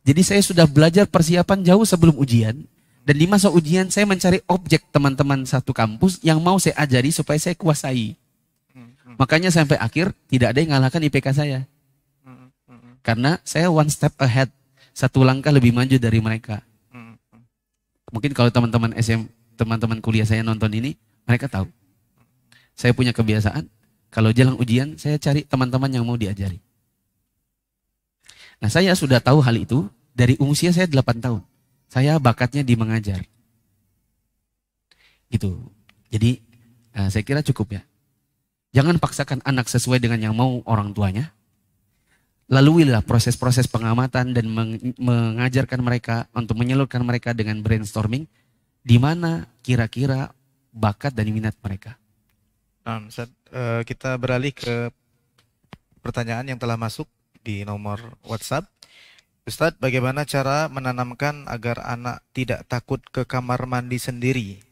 Jadi saya sudah belajar persiapan jauh sebelum ujian. Dan di masa ujian saya mencari objek teman-teman satu kampus yang mau saya ajari supaya saya kuasai. Makanya sampai akhir tidak ada yang ngalahkan IPK saya. Karena saya one step ahead. Satu langkah lebih maju dari mereka. Mungkin kalau teman-teman kuliah saya nonton ini, mereka tahu. Saya punya kebiasaan, kalau jelang ujian saya cari teman-teman yang mau diajari. Nah saya sudah tahu hal itu dari usia saya 8 tahun. Saya bakatnya di mengajar. Gitu. Jadi saya kira cukup ya. Jangan paksakan anak sesuai dengan yang mau orang tuanya. Laluilah proses-proses pengamatan dan mengajarkan mereka untuk menyalurkan mereka dengan brainstorming. Di mana kira-kira bakat dan minat mereka. Nah, Ustaz, kita beralih ke pertanyaan yang telah masuk di nomor WhatsApp. Ustadz, bagaimana cara menanamkan agar anak tidak takut ke kamar mandi sendiri?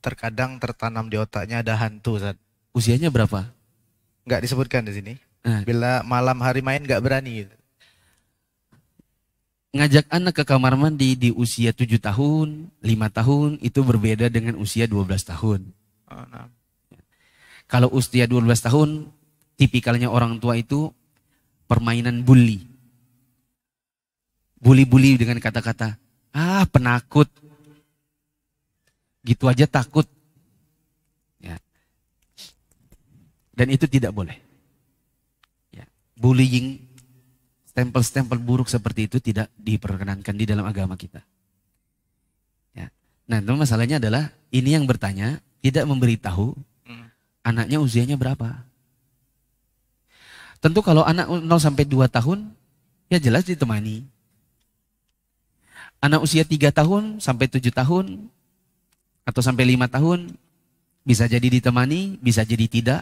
Terkadang tertanam di otaknya ada hantu, Ustadz. Usianya berapa? Nggak disebutkan di sini. Bila malam hari main nggak berani. Ngajak anak ke kamar mandi di usia 7 tahun, 5 tahun, itu berbeda dengan usia 12 tahun. Oh, nah. Kalau usia 12 tahun, tipikalnya orang tua itu permainan bully. Bully-bully dengan kata-kata, penakut. Gitu aja takut. Ya. Dan itu tidak boleh. Ya. Bullying, stempel-stempel buruk seperti itu tidak diperkenankan di dalam agama kita. Ya. Nah, itu masalahnya adalah, ini yang bertanya, tidak memberitahu anaknya usianya berapa. Tentu kalau anak 0 sampai 2 tahun, ya jelas ditemani. Anak usia 3 tahun sampai 7 tahun atau sampai 5 tahun bisa jadi ditemani, bisa jadi tidak.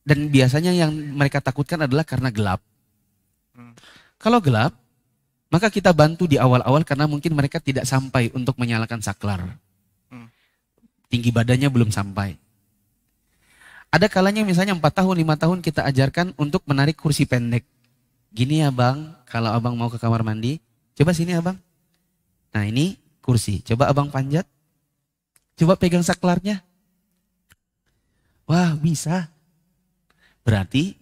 Dan biasanya yang mereka takutkan adalah karena gelap. Kalau gelap, maka kita bantu di awal-awal karena mungkin mereka tidak sampai untuk menyalakan saklar. Tinggi badannya belum sampai. Ada kalanya misalnya 4 tahun, 5 tahun kita ajarkan untuk menarik kursi pendek. Gini ya bang, kalau abang mau ke kamar mandi, coba sini abang. Nah ini kursi, coba abang panjat. Coba pegang saklarnya. Wah bisa. Berarti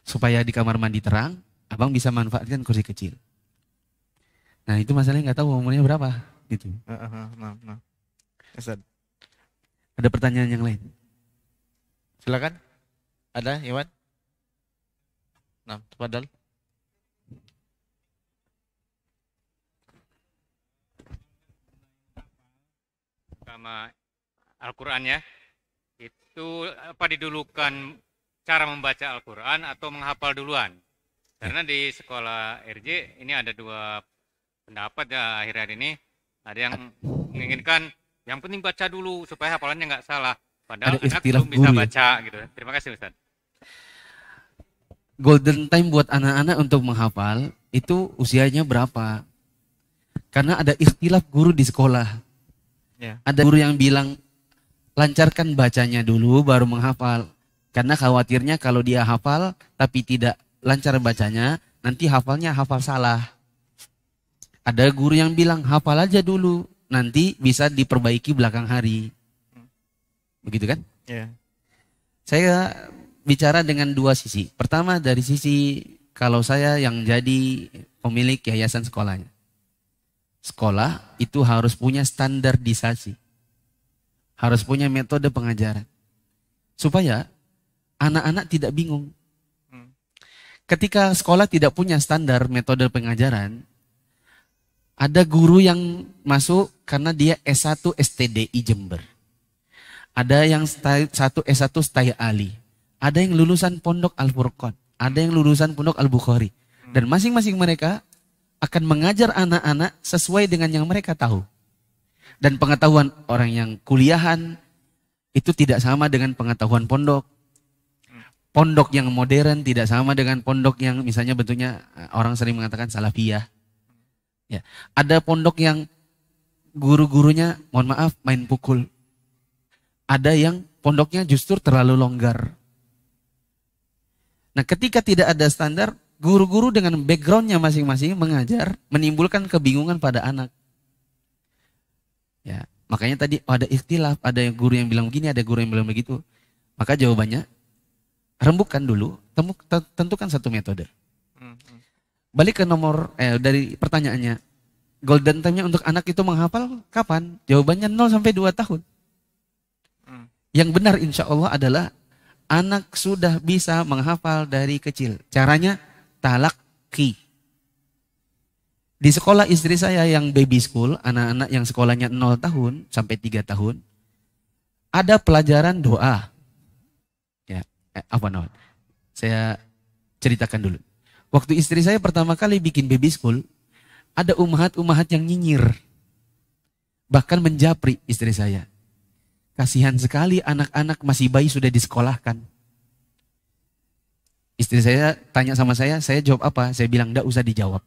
supaya di kamar mandi terang, abang bisa manfaatkan kursi kecil. Nah itu masalahnya nggak tahu umurnya berapa. Gitu. Ada pertanyaan yang lain? Silakan. Ada Iwan? Nah, tafadhal. Sama Al-Quran ya, itu apa didulukan cara membaca Al-Quran atau menghafal duluan? Karena di sekolah RJ ini ada 2 pendapat ya akhir-akhir ini. Ada yang menginginkan yang penting baca dulu supaya hafalannya nggak salah. Padahal anak belum bisa baca gitu. Terima kasih Ustaz. Golden time buat anak-anak untuk menghafal itu usianya berapa? Karena ada ikhtilaf guru di sekolah. Ada guru yang bilang lancarkan bacanya dulu baru menghafal. Karena khawatirnya kalau dia hafal tapi tidak lancar bacanya, nanti hafalnya hafal salah. Ada guru yang bilang hafal aja dulu, nanti bisa diperbaiki belakang hari. Begitu kan? Yeah. Saya bicara dengan 2 sisi. Pertama dari sisi kalau saya yang jadi pemilik yayasan sekolahnya. Sekolah itu harus punya standarisasi. Harus punya metode pengajaran. Supaya anak-anak tidak bingung. Ketika sekolah tidak punya standar metode pengajaran, ada guru yang masuk karena dia S1 STDI Jember. Ada yang satu S1 Staya Ali. Ada yang lulusan Pondok Al-Furqan. Ada yang lulusan Pondok Al-Bukhari. Dan masing-masing mereka akan mengajar anak-anak sesuai dengan yang mereka tahu. Dan pengetahuan orang yang kuliahan, Itu tidak sama dengan pengetahuan pondok. Pondok yang modern tidak sama dengan pondok yang misalnya bentuknya orang sering mengatakan salafiyah. Ya, ada pondok yang guru-gurunya, mohon maaf, main pukul. Ada yang pondoknya justru terlalu longgar. Nah, ketika tidak ada standar, guru-guru dengan backgroundnya masing-masing mengajar, menimbulkan kebingungan pada anak. Ya, makanya tadi ada ikhtilaf, ada guru yang bilang begini, ada guru yang bilang begitu. Maka jawabannya, rembukan dulu, tentukan satu metode. Balik ke nomor, dari pertanyaannya, golden time-nya untuk anak itu menghafal kapan? Jawabannya 0 sampai 2 tahun. Yang benar insya Allah adalah anak sudah bisa menghafal dari kecil. Caranya talaqi. Di sekolah istri saya yang baby school, anak-anak yang sekolahnya 0 tahun sampai 3 tahun, ada pelajaran doa. Ya, saya ceritakan dulu. Waktu istri saya pertama kali bikin baby school, ada umahat-umahat yang nyinyir. Bahkan menjapri istri saya. Kasihan sekali anak-anak masih bayi sudah disekolahkan. Istri saya tanya sama saya jawab apa? Saya bilang, enggak usah dijawab.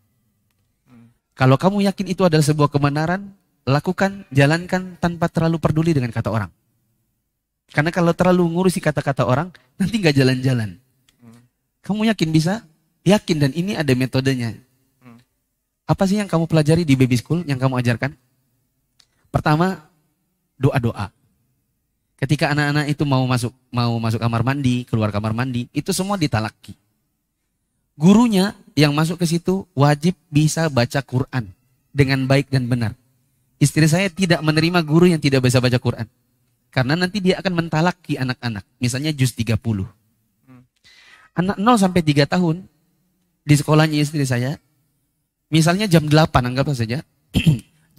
Kalau kamu yakin itu adalah sebuah kebenaran, lakukan, jalankan tanpa terlalu peduli dengan kata orang. Karena kalau terlalu ngurusi kata-kata orang, nanti nggak jalan-jalan. Kamu yakin bisa? Yakin, dan ini ada metodenya. Apa sih yang kamu pelajari di baby school, yang kamu ajarkan? Pertama, doa-doa. Ketika anak-anak itu mau masuk kamar mandi, keluar kamar mandi, itu semua ditalaki. Gurunya yang masuk ke situ wajib bisa baca Quran dengan baik dan benar. Istri saya tidak menerima guru yang tidak bisa baca Quran. Karena nanti dia akan mentalaki anak-anak. Misalnya juz 30. Anak 0 sampai 3 tahun di sekolahnya istri saya, misalnya jam 8 anggaplah saja.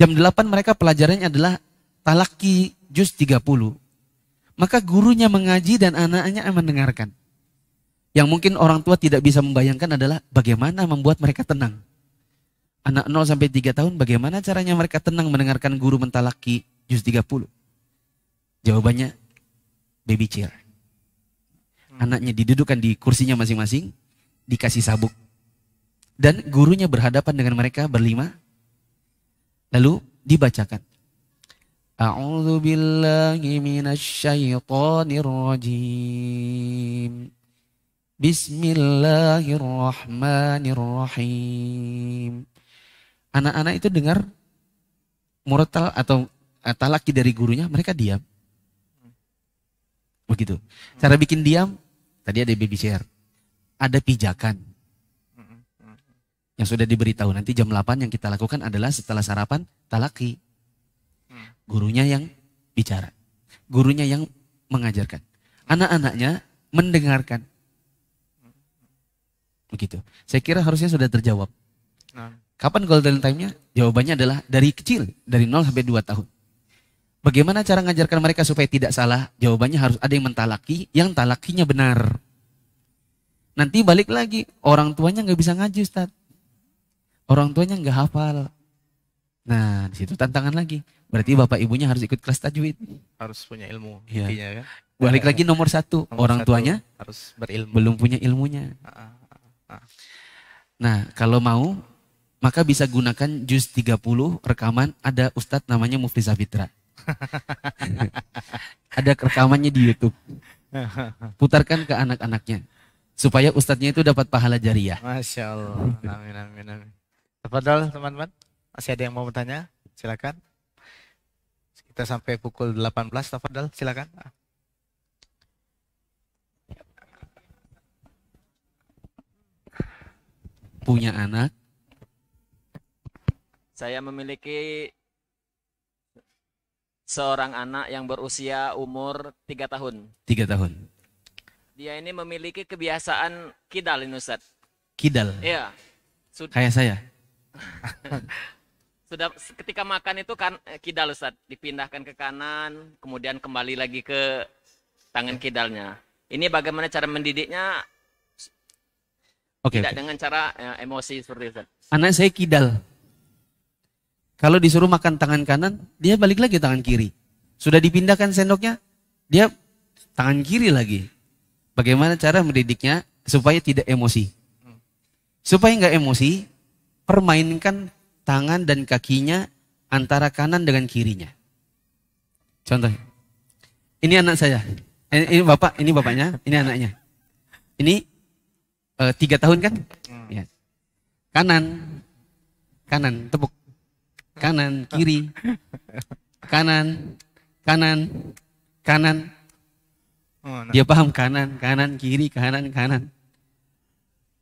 Jam 8 mereka pelajarannya adalah talaki juz 30. Maka gurunya mengaji dan anaknya mendengarkan. Yang mungkin orang tua tidak bisa membayangkan adalah bagaimana membuat mereka tenang. Anak 0 sampai 3 tahun bagaimana caranya mereka tenang mendengarkan guru mentalaki juz 30? Jawabannya baby chair. Anaknya didudukkan di kursinya masing-masing, dikasih sabuk. Dan gurunya berhadapan dengan mereka berlima. Lalu dibacakan. A'udzu billahi minasyaitonir rajim. Bismillahirrahmanirrahim. Anak-anak itu dengar murattal atau talaki dari gurunya, mereka diam. Begitu. Cara bikin diam, tadi ada baby chair. Ada pijakan. Yang sudah diberitahu, nanti jam 8 yang kita lakukan adalah setelah sarapan, talaki. Gurunya yang bicara. Gurunya yang mengajarkan. Anak-anaknya mendengarkan. Begitu. Saya kira harusnya sudah terjawab. Kapan golden time-nya? Jawabannya adalah dari kecil, dari 0 sampai 2 tahun. Bagaimana cara mengajarkan mereka supaya tidak salah? Jawabannya harus ada yang mentalaki, yang talakinya benar. Nanti balik lagi, orang tuanya nggak bisa ngaji, Ustaz. Orang tuanya nggak hafal. Nah, di situ tantangan lagi. Berarti bapak ibunya harus ikut kelas tajwid. Harus punya ilmu. Ya. Intinya, kan? Balik lagi nomor 1, orang tuanya harus berilmu. Belum punya ilmunya. Nah, kalau mau, maka bisa gunakan juz 30 rekaman. Ada Ustadz namanya Mufti Safitra. Ada rekamannya di YouTube. Putarkan ke anak-anaknya. Supaya ustadznya itu dapat pahala jariah. Masya Allah. Amin, amin, amin. Tafadhol teman-teman. Masih ada yang mau bertanya? Silakan. Kita sampai pukul 18, tafadhol, silakan. Punya anak. Saya memiliki seorang anak yang berusia umur 3 tahun. 3 tahun. Dia ini memiliki kebiasaan kidal ini, Ustaz. Kidal? Iya. Kayak saya? Sudah ketika makan itu kan kidal, Ustaz. Dipindahkan ke kanan, kemudian kembali lagi ke tangan kidalnya. Ini bagaimana cara mendidiknya? Tidak dengan cara emosi seperti itu, Ustaz. Anak saya kidal. Kalau disuruh makan tangan kanan, dia balik lagi tangan kiri. Sudah dipindahkan sendoknya, dia tangan kiri lagi. Bagaimana cara mendidiknya supaya tidak emosi? Supaya nggak emosi, permainkan tangan dan kakinya antara kanan dengan kirinya. Contoh, ini anak saya, ini bapak, ini bapaknya, ini anaknya. Ini 3 tahun kan? Ya. Kanan, tepuk. Kanan, kiri, kanan. Dia paham kanan, kiri, kanan.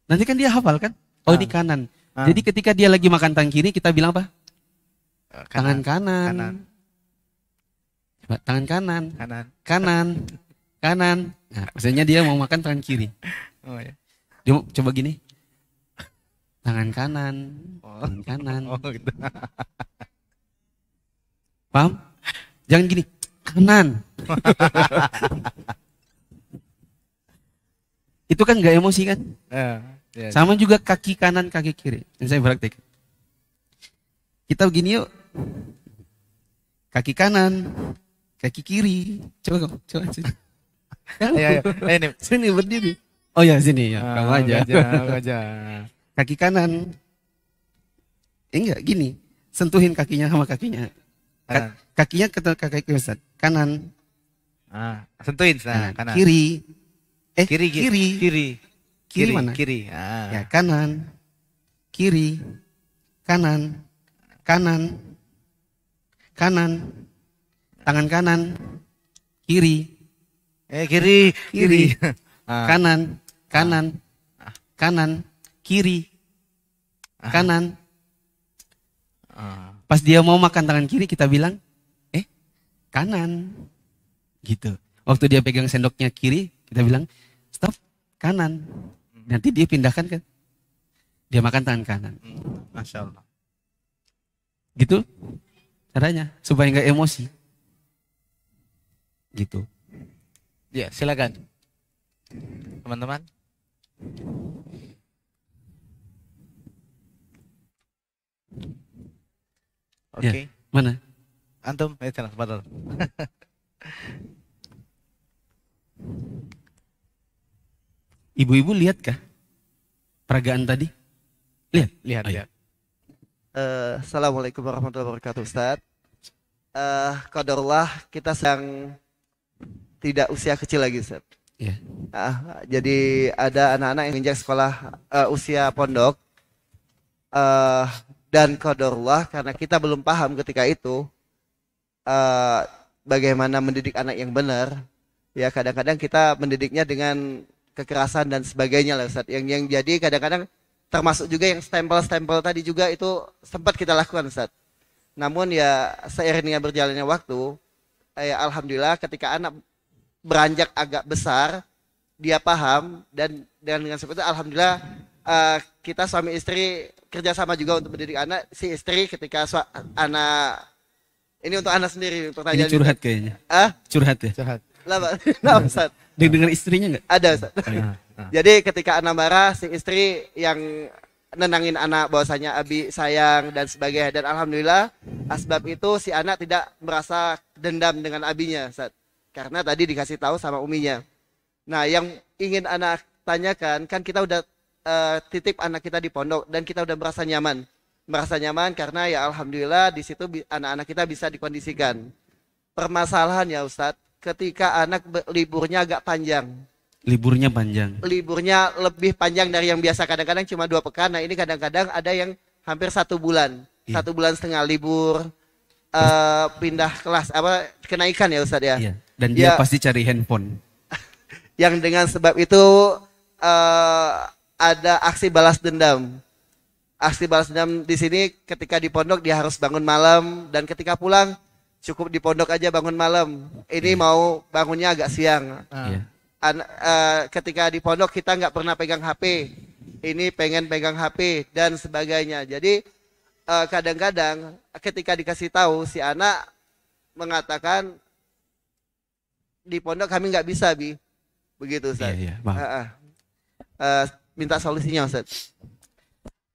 Nanti kan dia hafal kan? Oh ini kanan. Jadi ketika dia lagi makan tangan kiri, kita bilang apa? Tangan kanan. Coba, tangan kanan. Nah, maksudnya dia mau makan tangan kiri. Oh, ya. Dia mau coba gini. Tangan kanan. Oh, gitu. Paham? Jangan gini. Kanan. Itu kan nggak emosi kan? Ya. Sama juga kaki kanan, kaki kiri. Ini saya praktek. Kita begini yuk. Kaki kanan, kaki kiri. Coba sini. Ayo. Ini. Sini berdiri. Oh ya sini ya. Kamu aja. Kaki kanan. Enggak gini. Sentuhin kakinya sama kakinya. Kakinya ke kaki Ustaz. Kanan. Sentuhin kanan. Kiri. Kiri. Kiri mana? Kiri. Ya, kanan. Kiri. Kanan. Tangan kanan. Kiri. Kiri. Kanan. Kiri. Kanan. Pas dia mau makan tangan kiri kita bilang, kanan. Gitu. Waktu dia pegang sendoknya kiri, kita bilang, stop, kanan. Nanti dia pindahkan kan. Dia makan tangan kanan. Masya Allah. Gitu caranya, supaya nggak emosi. Gitu. Ya, silakan. Teman-teman. Oke. Mana? Antum, tafadhol. Ibu-ibu lihat kah peragaan tadi? Lihat. Assalamualaikum warahmatullahi wabarakatuh, Ustaz. Qadarullah kita sedang tidak usia kecil lagi, Ustaz. Ya. Jadi ada anak-anak yang menginjak sekolah usia pondok. Dan qadarullah karena kita belum paham ketika itu bagaimana mendidik anak yang benar. Ya kadang-kadang kita mendidiknya dengan kekerasan dan sebagainya lah, Ustaz. Yang jadi kadang-kadang termasuk juga yang stempel-stempel tadi juga itu sempat kita lakukan, Ustaz. Namun ya seiring dengan berjalannya waktu, alhamdulillah ketika anak beranjak agak besar, dia paham dan dengan seperti itu alhamdulillah kita suami istri kerjasama juga untuk mendidik anak. Si istri ketika anak ini untuk anak sendiri pertanyaan. Ini curhat kayaknya. Curhat ya? Curhat. Lah, Ustaz. Dengan istrinya enggak? Ada, Ustaz. Jadi ketika anak marah, si istri yang nenangin anak bahwasanya Abi sayang dan sebagainya. Dan alhamdulillah asbab itu si anak tidak merasa dendam dengan abinya, Ustaz. Karena tadi dikasih tahu sama uminya. Nah, yang ingin anak tanyakan, kan kita udah titip anak kita di pondok dan kita udah merasa nyaman. Merasa nyaman karena ya alhamdulillah di situ anak-anak kita bisa dikondisikan. Permasalahannya, Ustaz, ketika anak liburnya agak panjang. Liburnya panjang. Liburnya lebih panjang dari yang biasa, kadang-kadang cuma 2 pekan. Nah ini kadang-kadang ada yang hampir 1 bulan. 1 bulan setengah libur, pindah kelas, kenaikan ya Ustaz ya. Iya. Dan dia pasti cari handphone. Yang dengan sebab itu ada aksi balas dendam. Aksi balas dendam di sini ketika di pondok dia harus bangun malam, dan ketika pulang cukup di pondok aja bangun malam. Ini mau bangunnya agak siang. Ketika di pondok kita nggak pernah pegang HP, ini pengen pegang HP dan sebagainya. Jadi kadang-kadang ketika dikasih tahu si anak mengatakan di pondok kami nggak bisa, Bi, begitu Ustaz. Minta solusinya Ustaz.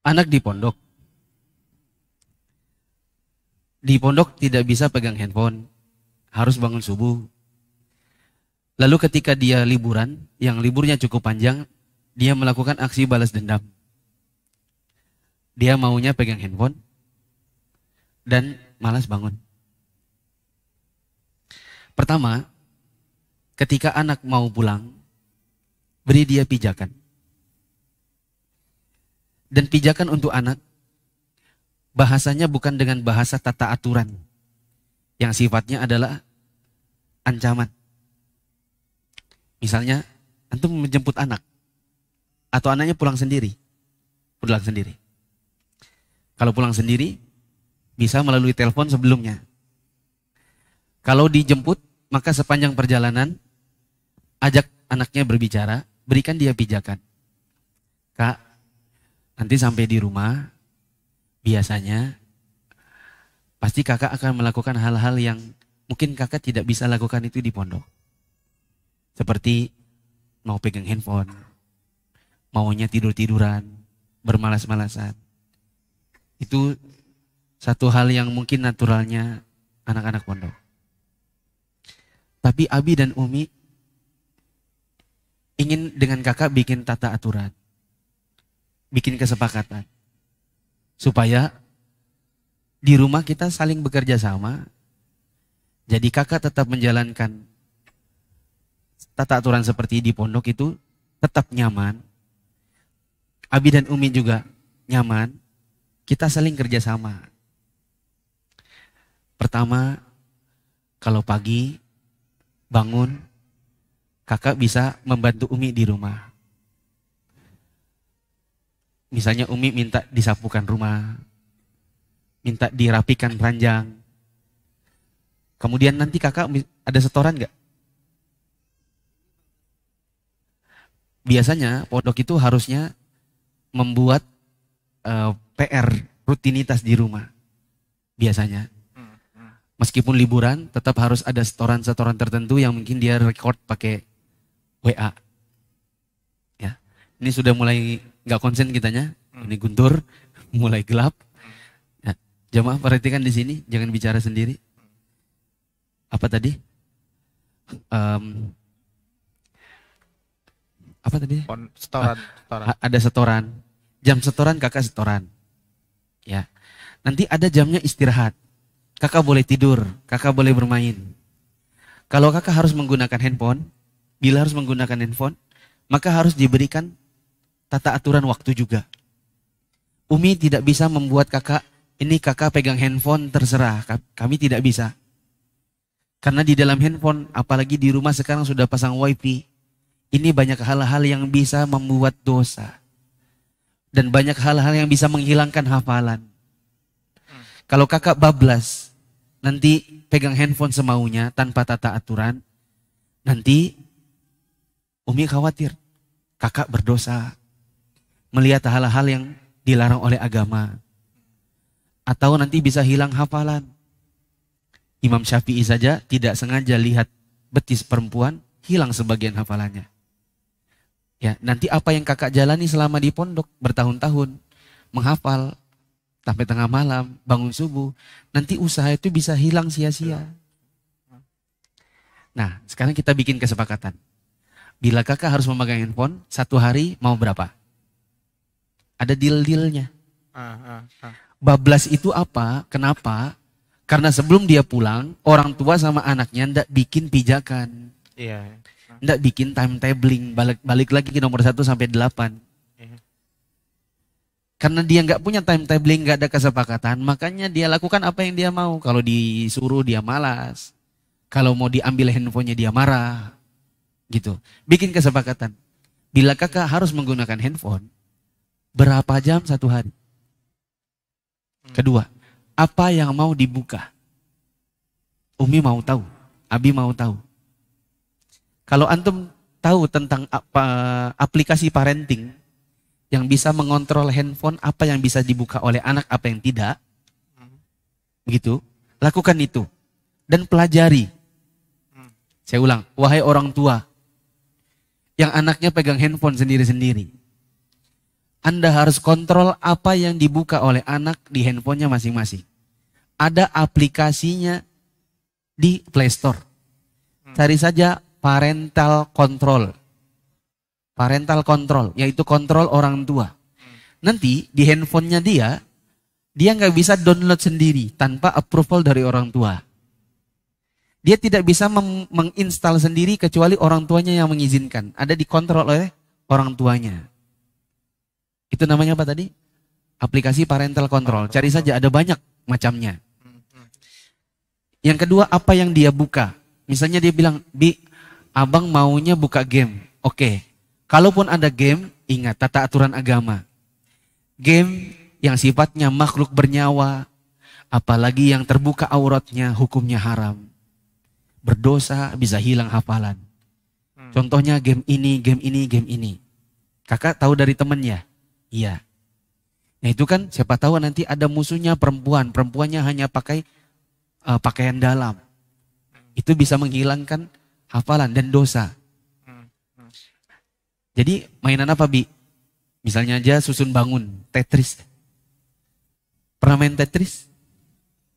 Anak di pondok tidak bisa pegang handphone, harus bangun subuh. Lalu ketika dia liburan, yang liburnya cukup panjang, dia melakukan aksi balas dendam. Dia maunya pegang handphone dan malas bangun. Pertama, ketika anak mau pulang, beri dia pijakan. Dan pijakan untuk anak, bahasanya bukan dengan bahasa tata aturan, yang sifatnya adalah ancaman. Misalnya, antum menjemput anak, atau anaknya pulang sendiri. Kalau pulang sendiri, bisa melalui telepon sebelumnya. Kalau dijemput, maka sepanjang perjalanan, ajak anaknya berbicara, berikan dia pijakan. Kak, nanti sampai di rumah, biasanya, pasti kakak akan melakukan hal-hal yang mungkin kakak tidak bisa lakukan itu di pondok. Seperti mau pegang handphone, maunya tidur-tiduran, bermalas-malasan. Itu satu hal yang mungkin naturalnya anak-anak pondok. Tapi Abi dan Umi ingin dengan kakak bikin tata aturan, bikin kesepakatan. Supaya di rumah kita saling bekerja sama, jadi kakak tetap menjalankan tata aturan seperti di pondok itu tetap nyaman. Abi dan Umi juga nyaman, kita saling kerjasama. Pertama, kalau pagi bangun, kakak bisa membantu Umi di rumah. Misalnya Umi minta disapukan rumah, minta dirapikan ranjang. Kemudian nanti kakak ada setoran nggak? Biasanya pondok itu harusnya membuat PR rutinitas di rumah. Biasanya. Meskipun liburan, tetap harus ada setoran-setoran tertentu yang mungkin dia record pakai WA. Ya, ini sudah mulai nggak konsen kitanya. Ini guntur, mulai gelap. Ya, jamaah perhatikan di sini, jangan bicara sendiri. Apa tadi? Apa tadi? Setoran. Ada setoran. Jam setoran kakak setoran. Ya, nanti ada jamnya istirahat. Kakak boleh tidur, kakak boleh bermain. Kalau kakak harus menggunakan handphone, bila harus menggunakan handphone, maka harus diberikan tata aturan waktu juga. Umi tidak bisa membuat kakak, ini kakak pegang handphone terserah, kami tidak bisa. Karena di dalam handphone, apalagi di rumah sekarang sudah pasang wifi, ini banyak hal-hal yang bisa membuat dosa. Dan banyak hal-hal yang bisa menghilangkan hafalan. Kalau kakak bablas, nanti pegang handphone semaunya tanpa tata aturan, nanti Umi khawatir kakak berdosa, melihat hal-hal yang dilarang oleh agama, atau nanti bisa hilang hafalan. Imam Syafi'i saja tidak sengaja lihat betis perempuan, hilang sebagian hafalannya. Ya, nanti apa yang kakak jalani selama di pondok bertahun-tahun, menghafal sampai tengah malam, bangun subuh, nanti usaha itu bisa hilang sia-sia. Nah, sekarang kita bikin kesepakatan. Bila kakak harus memegang handphone, satu hari mau berapa? Ada deal-dealnya. Bablas itu apa? Kenapa? Karena sebelum dia pulang, orang tua sama anaknya ndak bikin pijakan. Iya. Ndak bikin timetabling, balik lagi ke nomor 1 sampai 8. Karena dia nggak punya timetabling, nggak ada kesepakatan, makanya dia lakukan apa yang dia mau. Kalau disuruh dia malas, kalau mau diambil handphonenya dia marah, gitu. Bikin kesepakatan. Bila kakak harus menggunakan handphone, berapa jam satu hari? Kedua, apa yang mau dibuka? Umi mau tahu, Abi mau tahu. Kalau antum tahu tentang aplikasi parenting, yang bisa mengontrol handphone, apa yang bisa dibuka oleh anak, apa yang tidak. Begitu, lakukan itu. Dan pelajari. Saya ulang, wahai orang tua, yang anaknya pegang handphone sendiri-sendiri. Anda harus kontrol apa yang dibuka oleh anak di handphonenya masing-masing. Ada aplikasinya di Play Store. Cari saja parental control. Parental control, yaitu kontrol orang tua. Nanti di handphonenya dia nggak bisa download sendiri tanpa approval dari orang tua. Dia tidak bisa menginstal sendiri kecuali orang tuanya yang mengizinkan. Ada dikontrol oleh orang tuanya. Itu namanya apa tadi? Aplikasi parental control. Cari saja, ada banyak macamnya. Yang kedua, apa yang dia buka. Misalnya dia bilang, Bi, abang maunya buka game. Oke. Kalaupun ada game, ingat tata aturan agama. Game yang sifatnya makhluk bernyawa, apalagi yang terbuka auratnya, hukumnya haram. Berdosa, bisa hilang hafalan. Contohnya game ini, game ini, game ini. Kakak tahu dari temannya? Iya. Nah itu kan siapa tahu nanti ada musuhnya perempuan. Perempuannya hanya pakai pakaian dalam. Itu bisa menghilangkan hafalan dan dosa. Jadi mainan apa, Bi? Misalnya aja susun bangun, Tetris. Pernah main Tetris?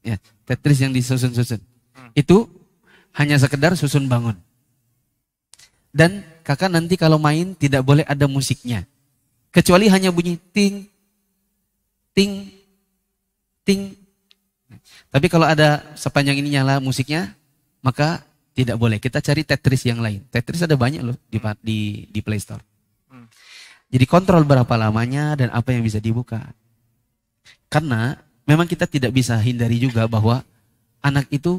Ya, Tetris yang disusun-susun. Itu hanya sekedar susun bangun. Dan kakak nanti kalau main tidak boleh ada musiknya. Kecuali hanya bunyi ting, ting, ting. Tapi kalau ada sepanjang ini nyala musiknya, maka tidak boleh. Kita cari Tetris yang lain. Tetris ada banyak loh di Play Store. Jadi kontrol berapa lamanya dan apa yang bisa dibuka. Karena memang kita tidak bisa hindari juga bahwa anak itu